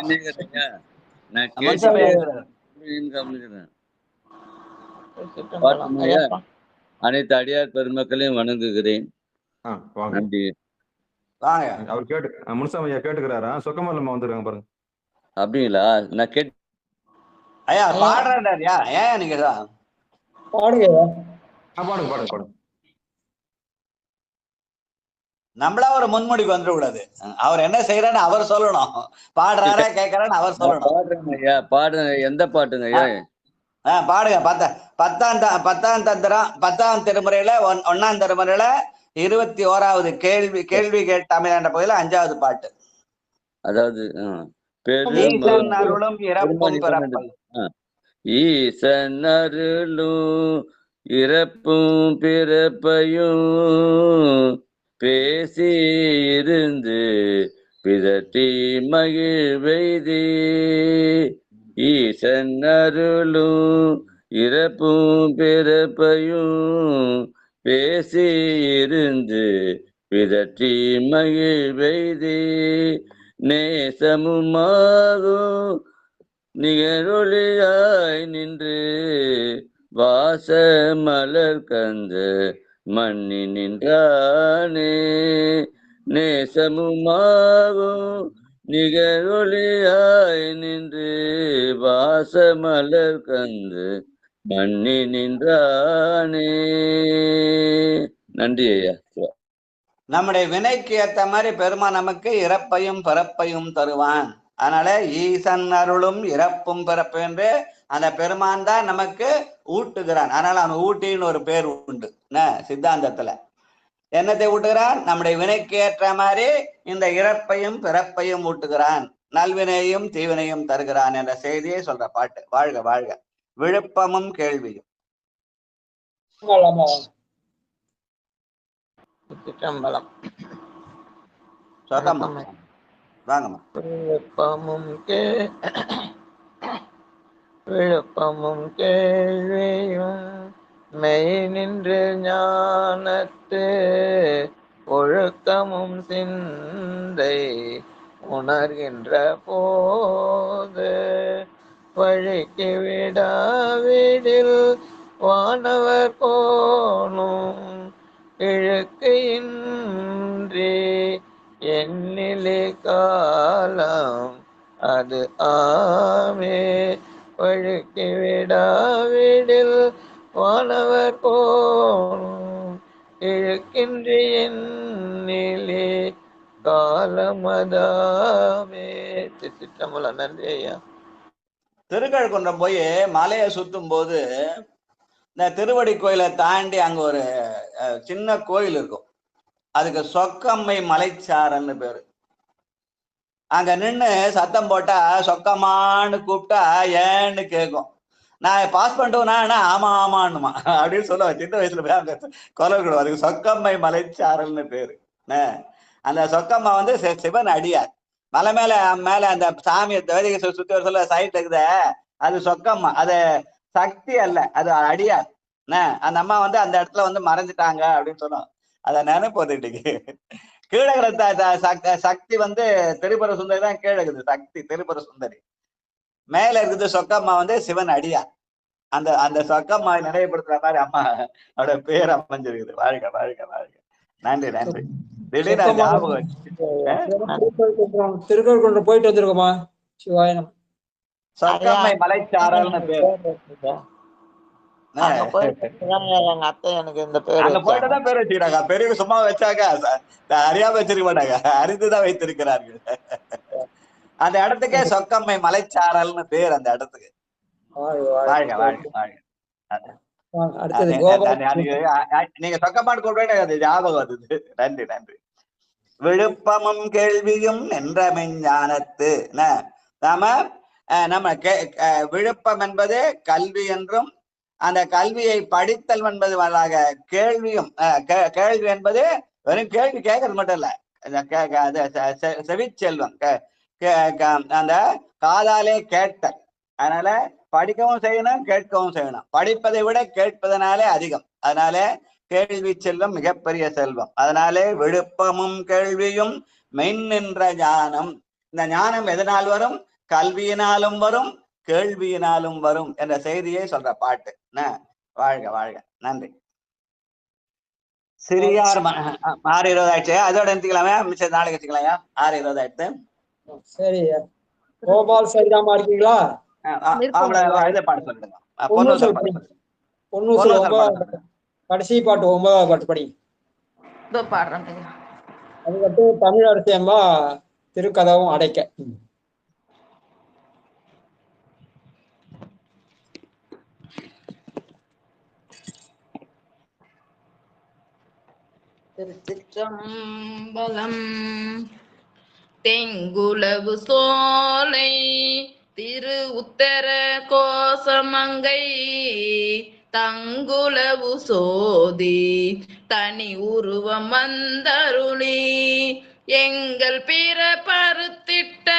Speaker 19: அனைத்து அடியார் பெருமக்களையும் வணங்குகிறேன். நன்றி.
Speaker 7: அவர் கேட்டு முனுசாமி ஐயா கேட்டுக்கிறாரா? சொக்கமல்லம்மா வந்துருக்காங்க பாருங்க.
Speaker 19: அப்படிங்களா? நான் கேட்டு
Speaker 6: ஐயா பாடுறாருயா. ஏன் நீங்க
Speaker 2: பாடுங்க
Speaker 7: பாடுங்க பாடுங்க பாடுங்க.
Speaker 6: நம்மளா ஒரு முன்மொழிக்கு வந்துட கூடாது. அவர் என்ன செய்யறான்னு அவர் சொல்லணும். பாடுறாரா கேட்கறான்னு அவர் சொல்லணும்.
Speaker 19: பாடுறேன் ஐயா, பாடுங்க. எந்த பாட்டுங்க ஐயா?
Speaker 6: பாடுங்க. பத்தாம் திருமுறையில 1ஆம் திருமுறையில 21வது கேள்வி கேட்டாமல் என்ற பகுதியில 5வது பாட்டு.
Speaker 19: அதாவது
Speaker 6: ஈசன் அருளும் இறப்பும் பிறப்பையும்.
Speaker 19: ஈசன் அருளும் இறப்பும் பிறப்பையும் பேசி இருந்து பிதற்றி மகிழ்வெய்தி. ஈசன் அருளும் இறப்பும் பிறப்பையும் பேசி இருந்து பிதற்றி மகிழ்வெய்தி. நேசமுமாகும் நிகழொளியாய் நின்று வாச மலர் கந்த மண்ணி நின்றானே. நேசமுமாகும் நிகழொளியாய் நின்று வாச மலர் கந்து மண்ணி நின்றானே. நன்றி ஐயா.
Speaker 6: நம்முடைய வினைக்கு ஏற்ற மாதிரி பெருமான் நமக்கு இறப்பையும் பிறப்பையும் தருவான். அதனால ஈசன் அருளும் இறப்பும் பிறப்பு என்று அந்த பெருமான் தான் நமக்கு ஊட்டுகிறான். அதனால அவன் ஊட்டின்னு ஒரு பேர் உண்டு சித்தாந்தத்துல. என்னத்தை ஊட்டுகிறான்? நம்முடைய வினைக்கு ஏற்ற மாதிரி இந்த இறப்பையும் பிறப்பையும் ஊட்டுகிறான், நல்வினையும் தீவினையும் தருகிறான் என்ற செய்தியை சொல்ற பாட்டு. வாழ்க வாழ்க. விழுப்பமும் கேள்வியும்.
Speaker 11: சிற்றம்பலம்.
Speaker 6: வாங்கம்மா.
Speaker 11: விழுப்பமும் கேள்வியும் மெய் நின்று ஞானத்து ஒழுக்கமும் சிந்தை உணர்கின்ற போது வழிக்கு விடாவிடில் வானவர் போனும் இழுக்கு இன்றி எண்ணிலே காலம் அது ஆமே. வழுக்கி விடாவிடில் வானவர் போனும் இழுக்கின்றி எண்ணிலே காலமதாமே. திருச்சிற்றம்பலம். நன்றி ஐயா.
Speaker 6: திருக்கழுக்குன்றம் போய் மலையை சுத்தும் போது இந்த திருவடி கோயிலை தாண்டி அங்க ஒரு சின்ன கோயில் இருக்கும். அதுக்கு சொக்கம்மை மலைச்சாரன்னு பேரு. அங்க நின்று சத்தம் போட்டா சொக்கம்மான்னு கூப்பிட்டா ஏன்னு கேட்கும். நான் பாஸ் பண்ணிட்டோம்னா ஆமா ஆமான்னுமா அப்படின்னு சொல்லுவேன். சின்ன வயசுல போய் அங்க கொலை விடுவோம். அதுக்கு சொக்கம்மை மலைச்சாரல்னு பேரு. அந்த சொக்கம்மா வந்து சிவன் அடியார். மலை மேல அந்த சாமியை வேதிகை சுத்தி வர சொல்ல சைட் இருக்குத, அது சொக்கம்மா. அது சக்தி அல்ல, அது அடியார். அந்த அம்மா வந்து அந்த இடத்துல வந்து மறைஞ்சிட்டாங்க அப்படின்னு சொன்னோம். அதை நினைப்போது இன்னைக்கு. கீழகிற சக்தி வந்து திரிபுர சுந்தரி தான் கீழே இருக்குது. சக்தி திரிபுர சுந்தரி, மேல இருக்குது சொக்கம்மா வந்து சிவன் அடியார். அந்த சொக்கம்மா நினைவுபடுத்துற மாதிரி அம்மா அவரோட பேர் அமைஞ்சிருக்குது. வாழ்க வாழ்க வாழ்க. நன்றி நன்றி. திடீர்னு ஞாபகம்
Speaker 2: திருக்கழுக்குன்றம் போயிட்டு வந்திருக்கோமா? சிவாயனம்.
Speaker 6: சொக்கம்மை மலைச்சாரல்னு பேர்.
Speaker 11: எங்க அத்தை எனக்கு இந்த பேர்
Speaker 6: அங்க போயிட்டுதான் பேர் வச்சுக்கிறாங்க. பெரியவங்க சும்மா வச்சாங்க, அறியாம வச்சிருக்க மாட்டாங்க, அறிந்துதான் வைத்திருக்கிறார்கள். அந்த இடத்துக்கே சொக்கம்மை மலைச்சாரல்னு பேர் அந்த இடத்துக்கு. வாழ்க வாழ்க வாழ்க. நீங்க சொக்கப்பாடு கூப்பிட்டு அது ஞாபகம் வந்தது. நன்றி நன்றி. விழுப்பமும் கேள்வியும் நின்ற மெஞ்ஞானத்து. நம்ம விழுப்பம் என்பது கல்வி என்றும், அந்த கல்வியை படித்தல் என்பது கேள்வியும். கேள்வி என்பது வெறும் கேள்வி கேட்கறது மட்டும் இல்ல, செவிச்செல்வம், அந்த காதாலே கேட்டல். அதனால படிக்கவும் செய்யணும், கேட்கவும் செய்யணும். படிப்பதை விட கேட்பதனாலே அதிகம். அதனால கேள்வி செல்வம் மிகப்பெரிய செல்வம். அதனாலே விழுப்பமும் கேள்வியும் மென் நின்ற ஞானம். இந்த ஞானம் எதனால் வரும்? கல்வியினாலும் வரும், கேள்வியினாலும் வரும் என்ற செய்தியை சொல்ற பாட்டு. வாழ்க வாழ்க. நன்றி. சிறியார் 6:20 ஆயிடுச்சு. அதோட எடுத்துக்கலாமே, மிச்சம் நாளைக்கு வச்சுக்கலாம்யா. 6:20 ஆயிடுச்சு. சரி.
Speaker 2: கோபால் சரிதாமா இருக்கீங்களா?
Speaker 6: இதை பாட்டு சொல்லுங்க.
Speaker 2: கடைசி பாட்டு 9வது பாட்டு படி.
Speaker 4: பாடுறேன்.
Speaker 2: அதுக்கடுத்து தமிழ் அரசியம்மா திருக்கதவும் அடைக்க.
Speaker 20: திருச்சிற்றம்பலம். தெங்குலவு சோலை திரு உத்தர கோசமங்கை தங்குலவு சோதி தனி உருவம் வந்தருளி எங்கள் பிற பருத்திட்ட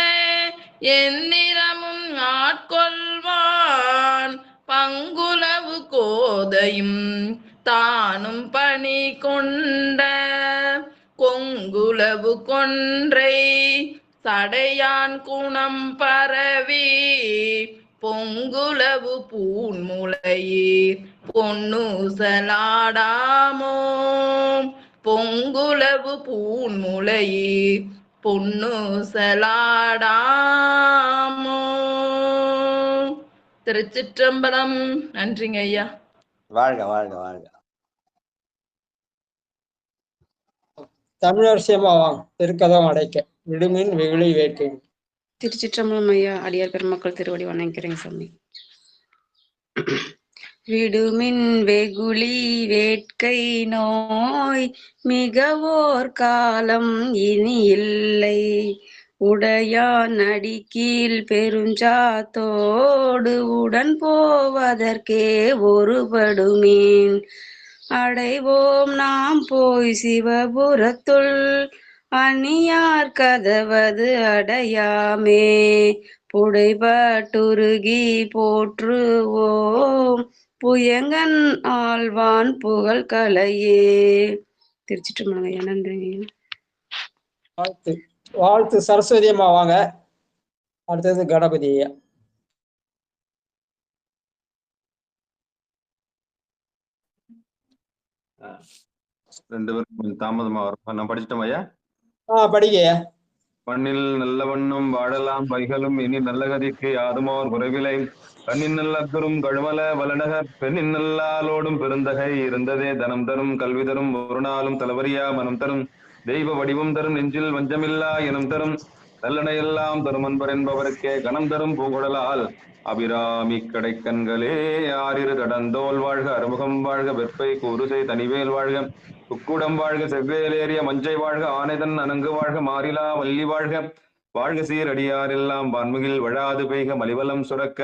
Speaker 20: எந்நிறமும் ஆட்கொள்வான் பங்குலவு கோதையும் தானும் பணி கொண்ட கொங்குலவு கொன்றை சடையான் குணம் பரவி பொங்குலவு பூன்முளையீர் பொன்னூசலாடாமோ பொங்குலவு பூன்முளையீர் பொன்னூசலாடாமோ. திருச்சிற்றம்பலம். நன்றிங்க ஐயா.
Speaker 6: வாழ்க வாழ்க வாழ்க.
Speaker 2: தமிழரசியமா வாங்க. திருக்கதம் அடைக்க விடுமின் வெகுளி வேட்கை.
Speaker 21: திருச்சிற்றம்பலம் ஐயா. அடியார் பெருமக்கள் திருவடி வணங்கிறேங்க சாமி. விடுமின் வெகுளி வேட்கை நோய் மிகவோர் காலம் இனி இல்லை உடையான் அடிக்கீழ் பெருஞ்சாத்தோடு உடன் போவதற்கே ஒருபடுமேன் அடைவோம் நாம் போய் சிவபுரத்துள் அணியார் கதவது அடையாமே புடைபட்டுருகி போற்றுவோம் புயங்கன் ஆழ்வான் புகழ் கலையே. திருச்சிற்றம்பலம். நன்றிங்க.
Speaker 2: வாழ்த்து சரஸ்வதி அம்மா வாங்க. அடுத்தது கணபதி ஐயா.
Speaker 7: ரெண்டு பேரும் கொஞ்சம் தாமதமா வரும். நான் படிச்சிட்டோம் ஐயா.
Speaker 2: படிங்க.
Speaker 7: மண்ணில் நல்ல வண்ணம் வாழலாம் வைகளும் இனி நல்ல கதிக்கு யாதுமோர் குறைவிலை கண்ணின் நல்லரும் கழுமல வலநகர் பெண்ணின் நல்லாலோடும் பெருந்தகை இருந்ததே தனம் தரும் கல்வி தரும் ஒரு நாளும் தலைவரியா மனம் தரும் தெய்வ வடிவம் தரும் நெஞ்சில் வஞ்சமில்லா எனும் தரும் நல்லனையெல்லாம் தரும் அன்பர் என்பவருக்கே கணம் தரும் பூங்குழலால் அபிராமி கடைக்கண்களே ஆறிரு கடந்தோல் வாழ்க அறுமுகம் வாழ்க வெப்பை கூறுசை தனிவேல் வாழ்க குக்குடம் வாழ்க செவ்வேலேறிய மஞ்சை வாழ்க ஆனைதன் அணங்கு வாழ்க மாறிலா வள்ளி வாழ்க வாழ்க சீரடியாரெல்லாம் வான்முகில் வழாது பெய்க மலிவலம் சுரக்க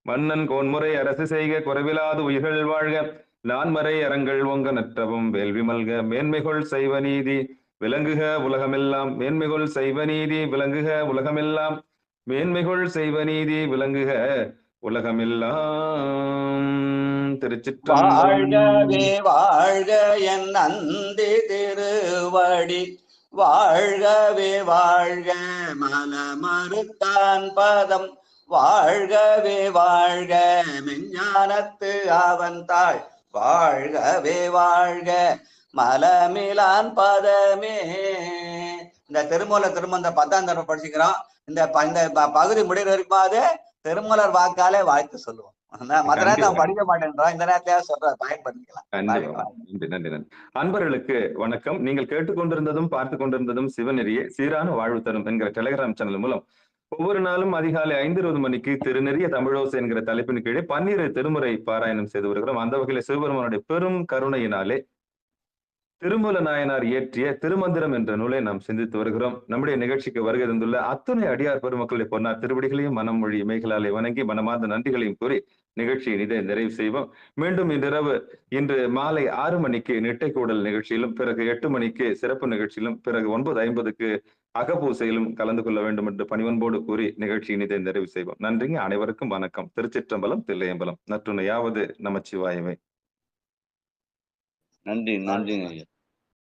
Speaker 7: மன்னன் கோன்முறை அரசு செய்க குறைவிலாது உயிர்கள் வாழ்க நான்மறை அறங்கள் ஒங்க நற்றவும் வேள்வி மல்க மேன்மைகொள் செய்வ நீதி விளங்குக உலகமெல்லாம் மேன்மைகொள் செய்வ நீதி விளங்குக உலகமெல்லாம் மேன்மைகொள் செய்வ நீதி விளங்குக உலகமெல்லாம். திருச்சிற்றம்பலம்.
Speaker 6: வாழ்கவே வாழ்க என் நந்தி திருவடி வாழ்கவே வாழ்க மலமறுத்தான் பதம் வாழ்கவே வாழ்க மெஞ்ஞானத்து அவன் தாள் வாழ்கவே வாழ்க மலமிலான் பதமே. இந்த திருமந்த 10ஆம் தடவை படிச்சுக்கிறோம். இந்த பகுதி முடிகிற வரைக்குமாவது திருமலர் வாக்காலே வாழ்த்து சொல்லுவோம். மற்ற நேரத்தை படிக்க மாட்டேன்றோம், இந்த நேரத்தையா சொல்ற பயன்படுத்திக்கலாம்.
Speaker 7: நன்றி நன்றி நன்றி. அன்பர்களுக்கு வணக்கம். நீங்கள் கேட்டுக்கொண்டிருந்ததும் பார்த்து கொண்டிருந்ததும் சிவநெறியே சீரான வாழ்வு தரும் என்கிற டெலிகிராம் சேனல் மூலம் ஒவ்வொரு நாளும் அதிகாலை 5:20 மணிக்கு திருநெறிய தமிழோசை என்கிற தலைப்பின் கீழே 12 திருமுறை பாராயணம் செய்து வருகிறோம். அந்த வகையில சிவபெருமானுடைய பெரும் கருணையினாலே திருமூல நாயனார் இயற்றிய திருமந்திரம் என்ற நூலை நாம் சிந்தித்து வருகிறோம். நம்முடைய நிகழ்ச்சிக்கு வருகை தந்துள்ள அத்துணை அடியார் பெருமக்களுடைய பொன்னார் திருவடிகளையும் மனம் மொழி இமைகளாலே வணங்கி மனமார்ந்த நன்றிகளையும் கூறி நிகழ்ச்சியை இதை நிறைவு செய்வோம். மீண்டும் இன்று மாலை 6 மணிக்கு நெட்டைக்கூடல் நிகழ்ச்சியிலும், பிறகு 8 மணிக்கு சிறப்பு நிகழ்ச்சியிலும், பிறகு 9:50க்கு அகப்பூசையிலும் கலந்து கொள்ள வேண்டும் என்று பணிவன்போடு கூறி நிகழ்ச்சியின் இதை நிறைவு செய்வோம். நன்றிங்க. அனைவருக்கும் வணக்கம். திருச்சிற்றம்பலம், தில்லையம்பலம். நற்றுணையாவது நமச்சிவாயமே.
Speaker 19: நன்றி நன்றிங்க ஐயா.